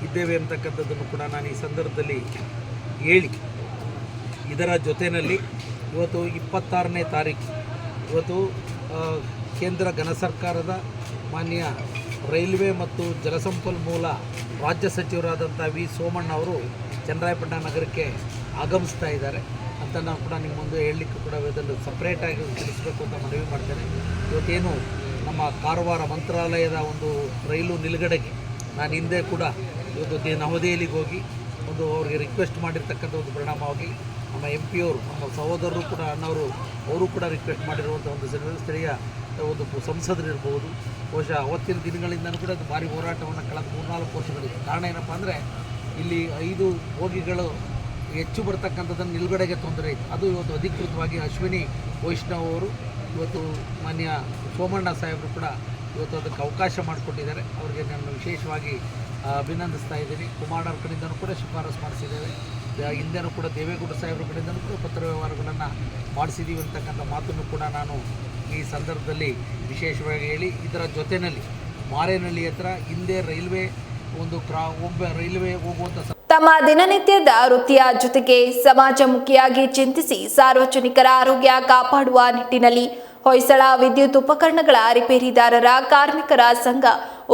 ಇದ್ದೇವೆ ಅಂತಕ್ಕಂಥದ್ದನ್ನು ಕೂಡ ನಾನು ಈ ಸಂದರ್ಭದಲ್ಲಿ ಹೇಳಿ, ಇದರ ಜೊತೆಯಲ್ಲಿ ಇವತ್ತು 26ನೇ ತಾರೀಕು ಇವತ್ತು ಕೇಂದ್ರ ಘನ ಸರ್ಕಾರದ ಮಾನ್ಯ ರೈಲ್ವೆ ಮತ್ತು ಜಲಸಂಪನ್ಮೂಲ ರಾಜ್ಯ ಸಚಿವರಾದಂಥ ವಿ ಸೋಮಣ್ಣ ಅವರು ಚನ್ನರಾಯಪಟ್ಟಣ ನಗರಕ್ಕೆ ಆಗಮಿಸ್ತಾ ಇದ್ದಾರೆ ಅಂತ ನಾನು ಕೂಡ ನಿಮ್ಮ ಮುಂದೆ ಹೇಳಲಿಕ್ಕೆ ಕೂಡ ಇದನ್ನು ಸಪ್ರೇಟಾಗಿ ತಿಳಿಸಬೇಕು ಅಂತ ಮನವಿ ಮಾಡ್ತೇನೆ. ಇವತ್ತೇನು ನಮ್ಮ ಕಾರವಾರ ಮಂತ್ರಾಲಯದ ಒಂದು ರೈಲು ನಿಲುಗಡೆಗೆ ನಾನು ಹಿಂದೆ ಕೂಡ ಇವತ್ತು ನವದೆಹಲಿಗೆ ಹೋಗಿ ಒಂದು ಅವ್ರಿಗೆ ರಿಕ್ವೆಸ್ಟ್ ಮಾಡಿರ್ತಕ್ಕಂಥ ಒಂದು ಪರಿಣಾಮವಾಗಿ ನಮ್ಮ MP ಅವರು, ನಮ್ಮ ಸಹೋದರರು ಕೂಡ ಅಣ್ಣವರು, ಅವರು ಕೂಡ ರಿಕ್ವೆಸ್ಟ್ ಮಾಡಿರುವಂಥ ಒಂದು ಸ್ಥಳೀಯ ಒಂದು ಸಂಸದರಿರ್ಬೋದು. ಬಹುಶಃ ಅವತ್ತಿನ ದಿನಗಳಿಂದಲೂ ಕೂಡ ಅದು ಭಾರಿ ಹೋರಾಟವನ್ನು ಕಳೆದ 3-4 ವರ್ಷಗಳಿದೆ. ಕಾರಣ ಏನಪ್ಪ ಅಂದರೆ ಇಲ್ಲಿ 5 ಬೋಗಿಗಳು ಹೆಚ್ಚು ಬರ್ತಕ್ಕಂಥದ್ದನ್ನು ನಿಲುಗಡೆಗೆ ತೊಂದರೆ ಇತ್ತು. ಅದು ಇವತ್ತು ಅಧಿಕೃತವಾಗಿ ಅಶ್ವಿನಿ ವೈಷ್ಣವ್ ಅವರು ಇವತ್ತು ಮಾನ್ಯ ಸೋಮಣ್ಣ ಸಾಹೇಬರು ಕೂಡ ಇವತ್ತು ಅದಕ್ಕೆ ಅವಕಾಶ ಮಾಡಿಕೊಟ್ಟಿದ್ದಾರೆ. ಅವರಿಗೆ ನಾನು ವಿಶೇಷವಾಗಿ ಅಭಿನಂದಿಸ್ತಾ ಇದ್ದೀನಿ. ಕುಮಾರ್ ಅವ್ರ ಕಡೆಯಿಂದನೂ ಕೂಡ ಶಿಫಾರಸು ಮಾಡಿಸಿದ್ದೇವೆ. ಹಿಂದೆನೂ ಕೂಡ ದೇವೇಗೌಡ ಸಾಹೇಬ್ರ ಕಡೆಯಿಂದನೂ ಕೂಡ ಪತ್ರ ವ್ಯವಹಾರಗಳನ್ನು ಮಾಡಿಸಿದ್ದೀವಿ ಅಂತಕ್ಕಂಥ ಮಾತನ್ನು ಕೂಡ ನಾನು ಈ ಸಂದರ್ಭದಲ್ಲಿ ವಿಶೇಷವಾಗಿ ಹೇಳಿ, ಇದರ ಜೊತೆಯಲ್ಲಿ ಮಾರೇನಹಳ್ಳಿ ಹತ್ರ ಹಿಂದೆ ರೈಲ್ವೆ ರೈಲ್ವೆ ಹೋಗುವಂಥ ತಮ್ಮ ದಿನನಿತ್ಯದ ವೃತ್ತಿಯ ಜೊತೆಗೆ ಸಮಾಜಮುಖಿಯಾಗಿ ಚಿಂತಿಸಿ ಸಾರ್ವಜನಿಕರ ಆರೋಗ್ಯ ಕಾಪಾಡುವ ನಿಟ್ಟಿನಲ್ಲಿ ಹೊಯ್ಸಳ ವಿದ್ಯುತ್ ಉಪಕರಣಗಳ ರಿಪೇರಿದಾರರ ಕಾರ್ಮಿಕರ ಸಂಘ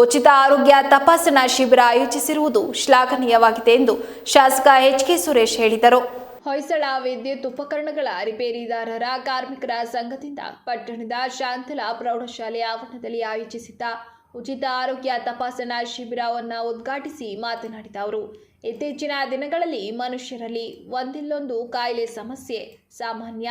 ಉಚಿತ ಆರೋಗ್ಯ ತಪಾಸಣಾ ಶಿಬಿರ ಆಯೋಜಿಸಿರುವುದು ಶ್ಲಾಘನೀಯವಾಗಿದೆ ಎಂದು ಶಾಸಕ HK ಸುರೇಶ್ ಹೇಳಿದರು. ಹೊಯ್ಸಳ ವಿದ್ಯುತ್ ಉಪಕರಣಗಳ ರಿಪೇರಿದಾರರ ಕಾರ್ಮಿಕರ ಸಂಘದಿಂದ ಪಟ್ಟಣದ ಶಾಂತಲಾ ಪ್ರೌಢಶಾಲೆ ಆವರಣದಲ್ಲಿ ಆಯೋಜಿಸಿದ್ದ ಉಚಿತ ಆರೋಗ್ಯ ತಪಾಸಣಾ ಶಿಬಿರವನ್ನು ಉದ್ಘಾಟಿಸಿ ಮಾತನಾಡಿದ ಅವರು, ಇತ್ತೀಚಿನ ದಿನಗಳಲ್ಲಿ ಮನುಷ್ಯರಲ್ಲಿ ಒಂದಿಲ್ಲೊಂದು ಕಾಯಿಲೆ ಸಮಸ್ಯೆ ಸಾಮಾನ್ಯ.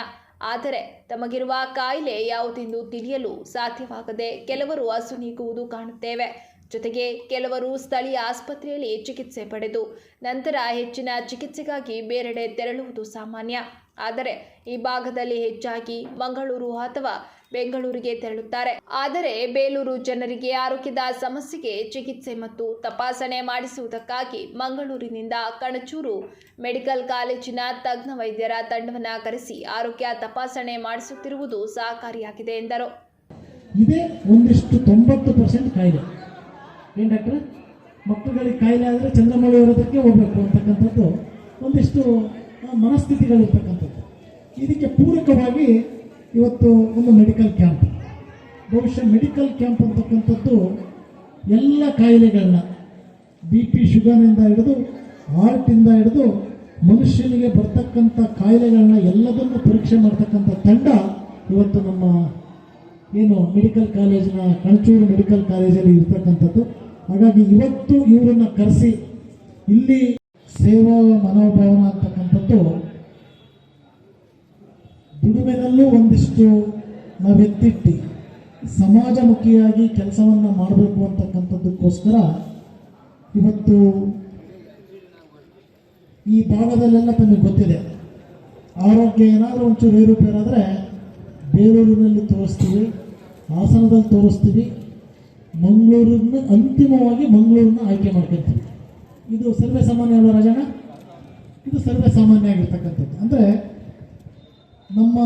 ಆದರೆ ತಮಗಿರುವ ಕಾಯಿಲೆ ಯಾವುದೆಂದು ತಿಳಿಯಲು ಸಾಧ್ಯವಾಗದೆ ಕೆಲವರು ಅಸುನೀಗುವುದು ಕಾಣುತ್ತೇವೆ. ಜೊತೆಗೆ ಕೆಲವರು ಸ್ಥಳೀಯ ಆಸ್ಪತ್ರೆಯಲ್ಲಿ ಚಿಕಿತ್ಸೆ ಪಡೆದು ನಂತರ ಹೆಚ್ಚಿನ ಚಿಕಿತ್ಸೆಗಾಗಿ ಬೇರೆಡೆ ತೆರಳುವುದು ಸಾಮಾನ್ಯ. ಆದರೆ ಈ ಭಾಗದಲ್ಲಿ ಹೆಚ್ಚಾಗಿ ಮಂಗಳೂರು ಅಥವಾ ಬೆಂಗಳೂರಿಗೆ ತೆರಳುತ್ತಾರೆ. ಆದರೆ ಬೇಲೂರು ಜನರಿಗೆ ಆರೋಗ್ಯದ ಸಮಸ್ಯೆಗೆ ಚಿಕಿತ್ಸೆ ಮತ್ತು ತಪಾಸಣೆ ಮಾಡಿಸುವುದಕ್ಕಾಗಿ ಮಂಗಳೂರಿನಿಂದ ಕಣಚೂರು ಮೆಡಿಕಲ್ ಕಾಲೇಜಿನ ತಜ್ಞ ವೈದ್ಯರ ತಂಡವನ್ನು ಕರೆಸಿ ಆರೋಗ್ಯ ತಪಾಸಣೆ ಮಾಡಿಸುತ್ತಿರುವುದು ಸಹಕಾರಿಯಾಗಿದೆ ಎಂದರು. ಇದೇ ಒಂದಿಷ್ಟು 90% ಕಾಯಿಲೆ ಏನು ಡಾಕ್ಟ್ರೆ, ಮಕ್ಕಳುಗಳಿಗೆ ಕಾಯಿಲೆ ಆದರೆ ಚಂದ್ರಮೌಳಿ ಇರೋದಕ್ಕೆ ಹೋಗಬೇಕು ಅಂತಕ್ಕಂಥದ್ದು ಒಂದಿಷ್ಟು ಮನಸ್ಥಿತಿಗಳಿರ್ತಕ್ಕಂಥದ್ದು. ಇದಕ್ಕೆ ಪೂರಕವಾಗಿ ಇವತ್ತು ಒಂದು ಮೆಡಿಕಲ್ ಕ್ಯಾಂಪ್, ಬಹುಶಃ ಮೆಡಿಕಲ್ ಕ್ಯಾಂಪ್ ಅಂತಕ್ಕಂಥದ್ದು ಎಲ್ಲ ಕಾಯಿಲೆಗಳನ್ನ BP ಶುಗರ್ನಿಂದ ಹಿಡಿದು ಹಾರ್ಟಿಂದ ಹಿಡಿದು ಮನುಷ್ಯನಿಗೆ ಬರ್ತಕ್ಕಂಥ ಕಾಯಿಲೆಗಳನ್ನ ಎಲ್ಲದನ್ನು ಪರೀಕ್ಷೆ ಮಾಡ್ತಕ್ಕಂಥ ತಂಡ ಇವತ್ತು ನಮ್ಮ ಏನು ಮೆಡಿಕಲ್ ಕಾಲೇಜಿನ ಕಣಚೂರು ಮೆಡಿಕಲ್ ಕಾಲೇಜಲ್ಲಿ ಇರ್ತಕ್ಕಂಥದ್ದು. ಹಾಗಾಗಿ ಇವತ್ತು ಇವರನ್ನು ಕರೆಸಿ ಇಲ್ಲಿ ಸೇವಾ ಮನೋಭಾವನ ಅಂತಕ್ಕಂಥದ್ದು ದುಡಿಮೆನಲ್ಲೂ ಒಂದಿಷ್ಟು ನಾವೆತ್ತಿಟ್ಟು ಸಮಾಜಮುಖಿಯಾಗಿ ಕೆಲಸವನ್ನು ಮಾಡಬೇಕು ಅಂತಕ್ಕಂಥದ್ದಕ್ಕೋಸ್ಕರ ಇವತ್ತು ಈ ಭಾಗದಲ್ಲೆಲ್ಲ ತಮಗೆ ಗೊತ್ತಿದೆ, ಆರೋಗ್ಯ ಏನಾದರೂ ಒಂಚೂರು ಏರುಪೇರಾದರೆ ಬೇಲೂರಿನಲ್ಲಿ ತೋರಿಸ್ತೀವಿ, ಹಾಸನದಲ್ಲಿ ತೋರಿಸ್ತೀವಿ, ಮಂಗಳೂರನ್ನ ಅಂತಿಮವಾಗಿ ಮಂಗಳೂರನ್ನ ಆಯ್ಕೆ ಮಾಡ್ಕೊಳ್ತೀವಿ. ಇದು ಸರ್ವೇ ಸಾಮಾನ್ಯ ಅಲ್ಲ ರಾಜಣ್ಣ, ಇದು ಸರ್ವೇ ಸಾಮಾನ್ಯ ಆಗಿರ್ತಕ್ಕಂಥದ್ದು. ಅಂದರೆ ನಮ್ಮ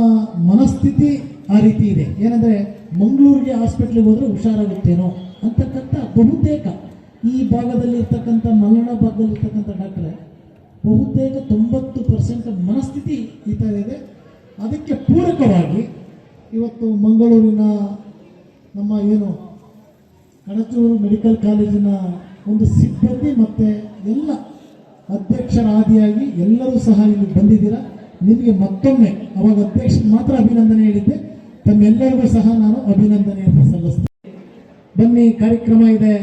ಮನಸ್ಥಿತಿ ಆ ರೀತಿ ಇದೆ. ಏನಂದರೆ ಮಂಗಳೂರಿಗೆ ಹಾಸ್ಪಿಟ್ಲಿಗೆ ಹೋದರೆ ಹುಷಾರಾಗುತ್ತೇನೋ ಅಂತಕ್ಕಂಥ ಬಹುತೇಕ ಈ ಭಾಗದಲ್ಲಿ ಇರ್ತಕ್ಕಂಥ ಮಲೆನಾಡು ಭಾಗದಲ್ಲಿ ಇರ್ತಕ್ಕಂಥ ಡಾಕ್ಟ್ರೆ ಬಹುತೇಕ 90% ಮನಸ್ಥಿತಿ ಈ ಥರ ಇದೆ. ಅದಕ್ಕೆ ಪೂರಕವಾಗಿ ಇವತ್ತು ಮಂಗಳೂರಿನ ನಮ್ಮ ಏನು ಕಣಚೂರು ಮೆಡಿಕಲ್ ಕಾಲೇಜಿನ ಒಂದು ಸಿಬ್ಬಂದಿ ಮತ್ತು ಎಲ್ಲ ಅಧ್ಯಕ್ಷರ ಆದಿಯಾಗಿ ಎಲ್ಲರೂ ಸಹ ಇಲ್ಲಿ ಬಂದಿದ್ದೀರಾ. ನಿಮಗೆ ಮತ್ತೊಮ್ಮೆ ಅವಾಗ ಅಧ್ಯಕ್ಷರಿಗೆ ಮಾತ್ರ ಅಭಿನಂದನೆ ಹೇಳಿದ್ದೆ, ತಮ್ಮೆಲ್ಲರಿಗೂ ಸಹ ನಾನು ಅಭಿನಂದನೆಯನ್ನು ಸಲ್ಲಿಸ್ತೀನಿ. ಬನ್ನಿ, ಕಾರ್ಯಕ್ರಮ ಇದೆ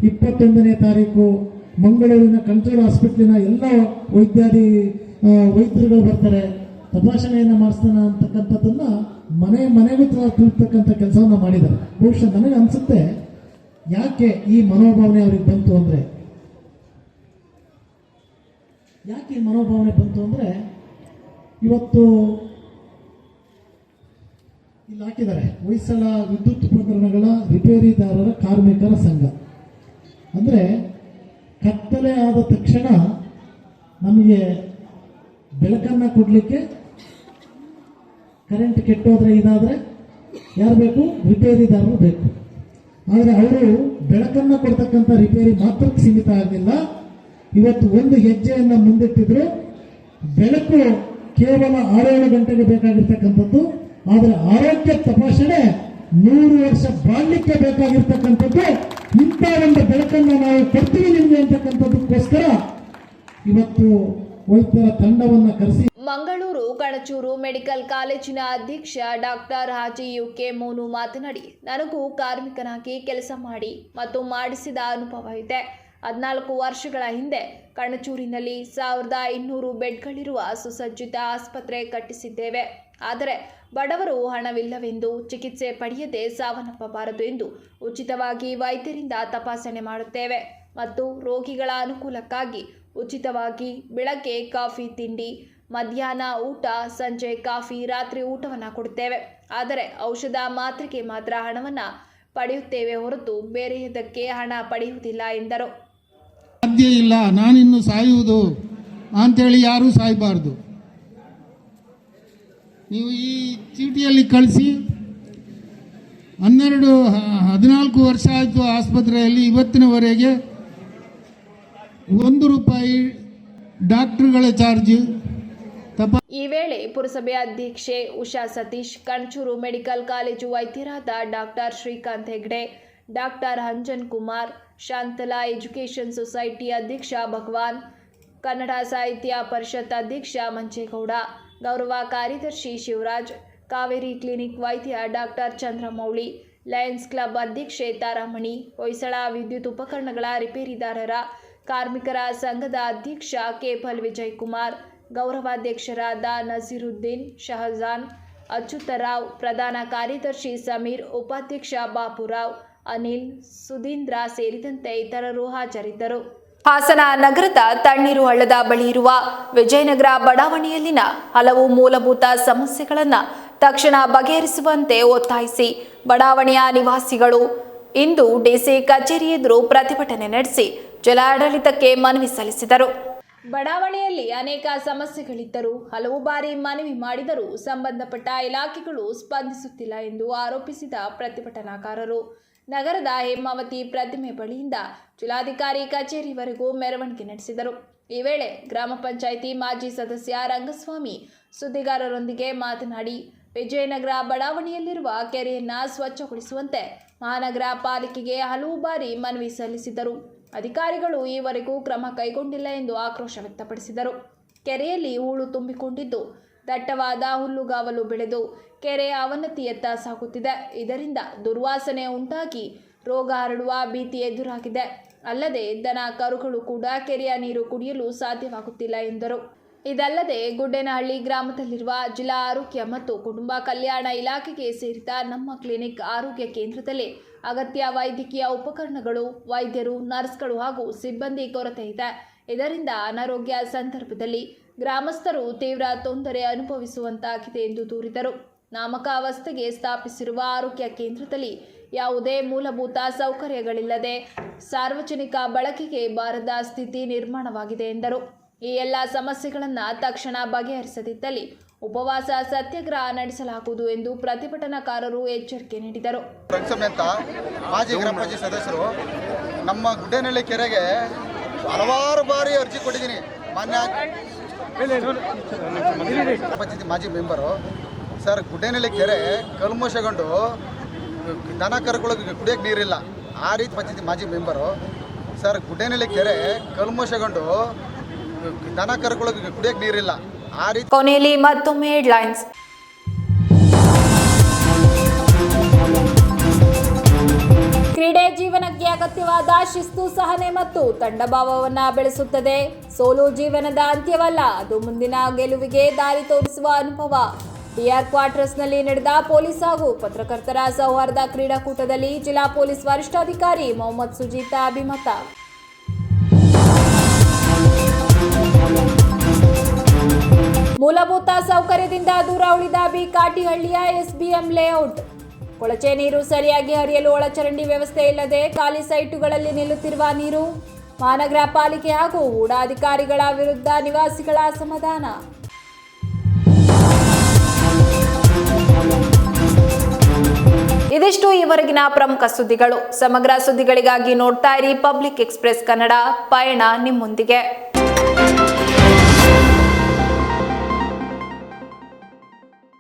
21ನೇ ತಾರೀಕು ಮಂಗಳೂರಿನ ಕಣಚೂರು ಹಾಸ್ಪಿಟ್ಲಿನ ಎಲ್ಲ ವೈದ್ಯರುಗಳು ಬರ್ತಾರೆ, ತಪಾಸಣೆಯನ್ನು ಮಾಡಿಸ್ತಾನ ಅಂತಕ್ಕಂಥದ್ದನ್ನು ಮನೆಗೂ ತಿಳಿಸ್ತಕ್ಕಂಥ ಕೆಲಸವನ್ನು ಮಾಡಿದ್ದಾರೆ. ಬಹುಶಃ ನನಗೆ ಅನಿಸುತ್ತೆ ಯಾಕೆ ಈ ಮನೋಭಾವನೆ ಅವ್ರಿಗೆ ಬಂತು ಅಂದರೆ ಇವತ್ತು ಇಲ್ಲಿ ಹಾಕಿದ್ದಾರೆ ಹೊಯ್ಸಳ ವಿದ್ಯುತ್ ಉಪಕರಣಗಳ ರಿಪೇರಿದಾರರ ಕಾರ್ಮಿಕರ ಸಂಘ. ಅಂದರೆ ಕತ್ತಲೆ ಆದ ತಕ್ಷಣ ನಮಗೆ ಬೆಳಕನ್ನು ಕೊಡಲಿಕ್ಕೆ ಕರೆಂಟ್ ಕೆಟ್ಟೋದ್ರೆ ಇದಾದರೆ ಯಾರು ಬೇಕು? ರಿಪೇರಿದಾರರು ಬೇಕು. ಆದರೆ ಅವರು ಬೆಳಕನ್ನು ಕೊಡ್ತಕ್ಕಂಥ ರಿಪೇರಿ ಮಾತ್ರಕ್ಕೆ ಸೀಮಿತ ಆಗಲಿಲ್ಲ. ಇವತ್ತು ಒಂದು ಹೆಜ್ಜೆಯನ್ನು ಮುಂದಿಟ್ಟಿದ್ರು. ಬೆಳಕು ಕೇವಲ 6-7 ಗಂಟೆಗೆ ಬೇಕಾಗಿರ್ತಕ್ಕಂಥದ್ದು, ಆದರೆ ಆರೋಗ್ಯ ತಪಾಸಣೆ 100 ವರ್ಷ ಬಾಳ್ಲಿಕ್ಕೆ ಬೇಕಾಗಿರ್ತಕ್ಕಂಥದ್ದು. ಇಂಥ ಒಂದು ಬೆಳಕನ್ನು ನಾವು ಕೊಡ್ತೀವಿ ನಿಮಗೆ ಅಂತಕ್ಕಂಥದ್ದಕ್ಕೋಸ್ಕರ ಇವತ್ತು ವೈದ್ಯರ ತಂಡವನ್ನು ಕರೆಸಿ ಮಂಗಳೂರು ಕಣಚೂರು ಮೆಡಿಕಲ್ ಕಾಲೇಜಿನ ಅಧ್ಯಕ್ಷ ಡಾಕ್ಟರ್ ಹಾಜಿ UK ಮೋನು ಮಾತನಾಡಿ, ನನಗೂ ಕಾರ್ಮಿಕನಾಗಿ ಕೆಲಸ ಮಾಡಿ ಮತ್ತು ಮಾಡಿಸಿದ ಅನುಭವ ಇದೆ. 14 ವರ್ಷಗಳ ಹಿಂದೆ ಕಣಚೂರಿನಲ್ಲಿ 1200 ಬೆಡ್ಗಳಿರುವ ಸುಸಜ್ಜಿತ ಆಸ್ಪತ್ರೆ ಕಟ್ಟಿಸಿದ್ದೇವೆ. ಆದರೆ ಬಡವರು ಹಣವಿಲ್ಲವೆಂದು ಚಿಕಿತ್ಸೆ ಪಡೆಯದೆ ಸಾವನ್ನಪ್ಪಬಾರದು ಎಂದು ಉಚಿತವಾಗಿ ವೈದ್ಯರಿಂದ ತಪಾಸಣೆ ಮಾಡುತ್ತೇವೆ ಮತ್ತು ರೋಗಿಗಳ ಅನುಕೂಲಕ್ಕಾಗಿ ಉಚಿತವಾಗಿ ಬೆಳಗ್ಗೆ ಕಾಫಿ ತಿಂಡಿ, ಮಧ್ಯಾಹ್ನ ಊಟ, ಸಂಜೆ ಕಾಫಿ, ರಾತ್ರಿ ಊಟವನ್ನು ಕೊಡುತ್ತೇವೆ. ಆದರೆ ಔಷಧ ಮಾತ್ರೆಗೆ ಮಾತ್ರ ಹಣವನ್ನು ಪಡೆಯುತ್ತೇವೆ ಹೊರತು ಬೇರೆಯದಕ್ಕೆ ಹಣ ಪಡೆಯುವುದಿಲ್ಲ ಎಂದರು. ಸಾಧ್ಯ ಇಲ್ಲ, ನಾನಿನ್ನು ಸಾಯುವುದು ಅಂತೇಳಿ ಯಾರೂ ಸಾಯಬಾರ್ದು. ನೀವು ಈ ಚೀಟಿಯಲ್ಲಿ ಕಳಿಸಿ 14 ವರ್ಷ ಆಯಿತು ಆಸ್ಪತ್ರೆಯಲ್ಲಿ, ಇವತ್ತಿನವರೆಗೆ 1 ರೂಪಾಯಿ ಡಾಕ್ಟರ್ಗಳ ಚಾರ್ಜ್. ಈ ವೇಳೆ ಪುರಸಭೆ ಅಧ್ಯಕ್ಷೆ ಉಷಾ ಸತೀಶ್, ಕಣಚೂರು ಮೆಡಿಕಲ್ ಕಾಲೇಜು ವೈದ್ಯರಾದ doctor Srikanth Hegde, doctor Anjan Kumar, Shantala education society ಅಧ್ಯಕ್ಷ ಭಗವಾನ್, ಕನ್ನಡ ಸಾಹಿತ್ಯ ಪರಿಷತ್ ಅಧ್ಯಕ್ಷ ಮಂಚೇಗೌಡ, ಗೌರವ ಕಾರ್ಯದರ್ಶಿ ಶಿವರಾಜ್, ಕಾವೇರಿ ಕ್ಲಿನಿಕ್ ವೈದ್ಯ ಡಾಕ್ಟರ್ ಚಂದ್ರಮೌಳಿ, ಲಯನ್ಸ್ ಕ್ಲಬ್ ಅಧ್ಯಕ್ಷೆ ತಾರಾಮಣಿ, ಹೊಯ್ಸಳ ವಿದ್ಯುತ್ ಉಪಕರಣಗಳ ರಿಪೇರಿದಾರರ ಕಾರ್ಮಿಕರ ಸಂಘದ ಅಧ್ಯಕ್ಷ ಕೇಪಲ್ ವಿಜಯಕುಮಾರ್, ಗೌರವಾಧ್ಯಕ್ಷರಾದ ನಜೀರುದ್ದೀನ್, ಶಹಜಾನ್, ಅಚ್ಯುತರಾವ್, ಪ್ರಧಾನ ಕಾರ್ಯದರ್ಶಿ ಸಮೀರ್, ಉಪಾಧ್ಯಕ್ಷ ಬಾಪುರಾವ್, ಅನಿಲ್, ಸುಧೀಂದ್ರ ಸೇರಿದಂತೆ ಇತರರು ಹಾಜರಿದ್ದರು. ಹಾಸನ ನಗರದ ತಣ್ಣೀರು ಹಳ್ಳದ ಬಳಿ ಇರುವ ವಿಜಯನಗರ ಬಡಾವಣೆಯಲ್ಲಿನ ಹಲವು ಮೂಲಭೂತ ಸಮಸ್ಯೆಗಳನ್ನು ತಕ್ಷಣ ಬಗೆಹರಿಸುವಂತೆ ಒತ್ತಾಯಿಸಿ ಬಡಾವಣೆಯ ನಿವಾಸಿಗಳು ಇಂದು ಡಿಸಿ ಕಚೇರಿ ಎದುರು ಪ್ರತಿಭಟನೆ ನಡೆಸಿ ಜಿಲ್ಲಾಡಳಿತಕ್ಕೆ ಮನವಿ ಸಲ್ಲಿಸಿದರು. ಬಡಾವಣೆಯಲ್ಲಿ ಅನೇಕ ಸಮಸ್ಯೆಗಳಿದ್ದರೂ ಹಲವು ಬಾರಿ ಮನವಿ ಮಾಡಿದರೂ ಸಂಬಂಧಪಟ್ಟ ಇಲಾಖೆಗಳು ಸ್ಪಂದಿಸುತ್ತಿಲ್ಲ ಎಂದು ಆರೋಪಿಸಿದ ಪ್ರತಿಭಟನಾಕಾರರು ನಗರದ ಹೇಮಾವತಿ ಪ್ರತಿಮೆ ಬಳಿಯಿಂದ ಜಿಲ್ಲಾಧಿಕಾರಿ ಕಚೇರಿವರೆಗೂ ಮೆರವಣಿಗೆ ನಡೆಸಿದರು. ಈ ವೇಳೆ ಗ್ರಾಮ ಪಂಚಾಯಿತಿ ಮಾಜಿ ಸದಸ್ಯ ರಂಗಸ್ವಾಮಿ ಸುದ್ದಿಗಾರರೊಂದಿಗೆ ಮಾತನಾಡಿ, ವಿಜಯನಗರ ಬಡಾವಣೆಯಲ್ಲಿರುವ ಕೆರೆಯನ್ನು ಸ್ವಚ್ಛಗೊಳಿಸುವಂತೆ ಮಹಾನಗರ ಪಾಲಿಕೆಗೆ ಹಲವು ಬಾರಿ ಮನವಿ ಸಲ್ಲಿಸಿದ್ದರು. ಅಧಿಕಾರಿಗಳು ಈವರೆಗೂ ಕ್ರಮ ಕೈಗೊಂಡಿಲ್ಲ ಎಂದು ಆಕ್ರೋಶ ವ್ಯಕ್ತಪಡಿಸಿದರು. ಕೆರೆಯಲ್ಲಿ ಹೂಳು ತುಂಬಿಕೊಂಡಿದ್ದು ದಟ್ಟವಾದ ಹುಲ್ಲುಗಾವಲು ಬೆಳೆದು ಕೆರೆ ಅವನತಿಯತ್ತ ಸಾಗುತ್ತಿದೆ. ಇದರಿಂದ ದುರ್ವಾಸನೆ ಉಂಟಾಗಿ ರೋಗ ಹರಡುವ ಭೀತಿ ಎದುರಾಗಿದೆ. ಅಲ್ಲದೆ ದನ ಕರುಗಳು ಕೂಡ ಕೆರೆಯ ನೀರು ಕುಡಿಯಲು ಸಾಧ್ಯವಾಗುತ್ತಿಲ್ಲ ಎಂದರು. ಇದಲ್ಲದೆ ಗುಡ್ಡೇನಹಳ್ಳಿ ಗ್ರಾಮದಲ್ಲಿರುವ ಜಿಲ್ಲಾ ಆರೋಗ್ಯ ಮತ್ತು ಕುಟುಂಬ ಕಲ್ಯಾಣ ಇಲಾಖೆಗೆ ಸೇರಿದ ನಮ್ಮ ಕ್ಲಿನಿಕ್ ಆರೋಗ್ಯ ಕೇಂದ್ರದಲ್ಲಿ ಅಗತ್ಯ ವೈದ್ಯಕೀಯ ಉಪಕರಣಗಳು, ವೈದ್ಯರು, ನರ್ಸ್ಗಳು ಹಾಗೂ ಸಿಬ್ಬಂದಿ ಕೊರತೆ ಇದೆ. ಇದರಿಂದ ಅನಾರೋಗ್ಯ ಸಂದರ್ಭದಲ್ಲಿ ಗ್ರಾಮಸ್ಥರು ತೀವ್ರ ತೊಂದರೆ ಅನುಭವಿಸುವಂತಾಗಿದೆ ಎಂದು ದೂರಿದರು. ನಾಮಕಾವಸ್ಥೆಗೆ ಸ್ಥಾಪಿಸಿರುವ ಆರೋಗ್ಯ ಕೇಂದ್ರದಲ್ಲಿ ಯಾವುದೇ ಮೂಲಭೂತ ಸೌಕರ್ಯಗಳಿಲ್ಲದೆ ಸಾರ್ವಜನಿಕ ಬಳಕೆಗೆ ಬಾರದ ಸ್ಥಿತಿ ನಿರ್ಮಾಣವಾಗಿದೆ ಎಂದರು. ಈ ಎಲ್ಲ ಸಮಸ್ಯೆಗಳನ್ನು ತಕ್ಷಣ ಬಗೆಹರಿಸದಿದ್ದಲ್ಲಿ ಉಪವಾಸ ಸತ್ಯಾಗ್ರಹ ನಡೆಸಲಾಗುವುದು ಎಂದು ಪ್ರತಿಭಟನಾಕಾರರು ಎಚ್ಚರಿಕೆ ನೀಡಿದರು. ಮಾಜಿ ಗ್ರಾಮ ಪಂಚಾಯತ್ ಸದಸ್ಯರು ನಮ್ಮ ಗುಡ್ಡೇನಹಳ್ಳಿ ಕೆರೆಗೆ ಹಲವಾರು ಬಾರಿ ಅರ್ಜಿ ಕೊಟ್ಟಿದ್ದೀನಿ. ಮಾನ್ಯ ಪಂಚಾಯತಿ ಮಾಜಿ ಮೆಂಬರು ಸರ್, ಗುಡ್ಡೇನಹಳ್ಳಿ ಕೆರೆ ಕಲ್ಮಶಗೊಂಡು ದನ ಕರುಗಳಿಗೆ ಕುಡಿಯೋಕ್ಕೆ ನೀರಿಲ್ಲ. ಆ ರೀತಿ ಪಂಚಾಯತಿ ಮಾಜಿ ಮೆಂಬರು ಸರ್, ಗುಡ್ಡೇನಹಳ್ಳಿ ಕೆರೆ ಕಲ್ಮಶಗೊಂಡು ದನ ಕರುಗಳಿಗೆ ಕುಡಿಯೋಕ್ಕೆ ನೀರಿಲ್ಲ. ಆ ರೀತಿ ಕೊನೆಯಲ್ಲಿ ಮತ್ತೊಮ್ಮೆ ಹೆಡ್ಲೈನ್ಸ್. ಕ್ರೀಡೆ ಜೀವನಕ್ಕೆ ಅಗತ್ಯವಾದ ಶಿಸ್ತು, ಸಹನೆ ಮತ್ತು ತಂಡಭಾವವನ್ನು ಬೆಳೆಸುತ್ತದೆ. ಸೋಲು ಜೀವನದ ಅಂತ್ಯವಲ್ಲ, ಅದು ಮುಂದಿನ ಗೆಲುವಿಗೆ ದಾರಿ ತೋರಿಸುವ ಅನುಭವ. ಡಿಆರ್ ಕ್ವಾರ್ಟರ್ಸ್ನಲ್ಲಿ ನಡೆದ ಪೊಲೀಸ್ ಹಾಗೂ ಪತ್ರಕರ್ತರ ಸೌಹಾರ್ದ ಕ್ರೀಡಾಕೂಟದಲ್ಲಿ ಜಿಲ್ಲಾ ಪೊಲೀಸ್ ವರಿಷ್ಠಾಧಿಕಾರಿ ಮೊಹಮ್ಮದ್ ಸುಜೀತ ಅಭಿಮತ. ಮೂಲಭೂತ ಸೌಕರ್ಯದಿಂದ ದೂರ ಉಳಿದ ಬಿಕಾಟಿಹಳ್ಳಿಯ ಎಸ್ಬಿಎಂ ಲೇಔಟ್. ಕೊಳಚೆ ನೀರು ಸರಿಯಾಗಿ ಹರಿಯಲು ಒಳಚರಂಡಿ ವ್ಯವಸ್ಥೆ ಇಲ್ಲದೆ ಖಾಲಿ ಸೈಟುಗಳಲ್ಲಿ ನಿಲ್ಲುತ್ತಿರುವ ನೀರು. ಮಹಾನಗರ ಪಾಲಿಕೆ ಹಾಗೂ ಹೂಡಾ ಅಧಿಕಾರಿಗಳ ವಿರುದ್ಧ ನಿವಾಸಿಗಳ ಅಸಮಾಧಾನ. ಇದಿಷ್ಟು ಈವರೆಗಿನ ಪ್ರಮುಖ ಸುದ್ದಿಗಳು. ಸಮಗ್ರ ಸುದ್ದಿಗಳಿಗಾಗಿ ನೋಡ್ತಾ ಇರಿ ಪಬ್ಲಿಕ್ ಎಕ್ಸ್‌ಪ್ರೆಸ್ ಕನ್ನಡ. ಪಯಣ ನಿಮ್ಮೊಂದಿಗೆ.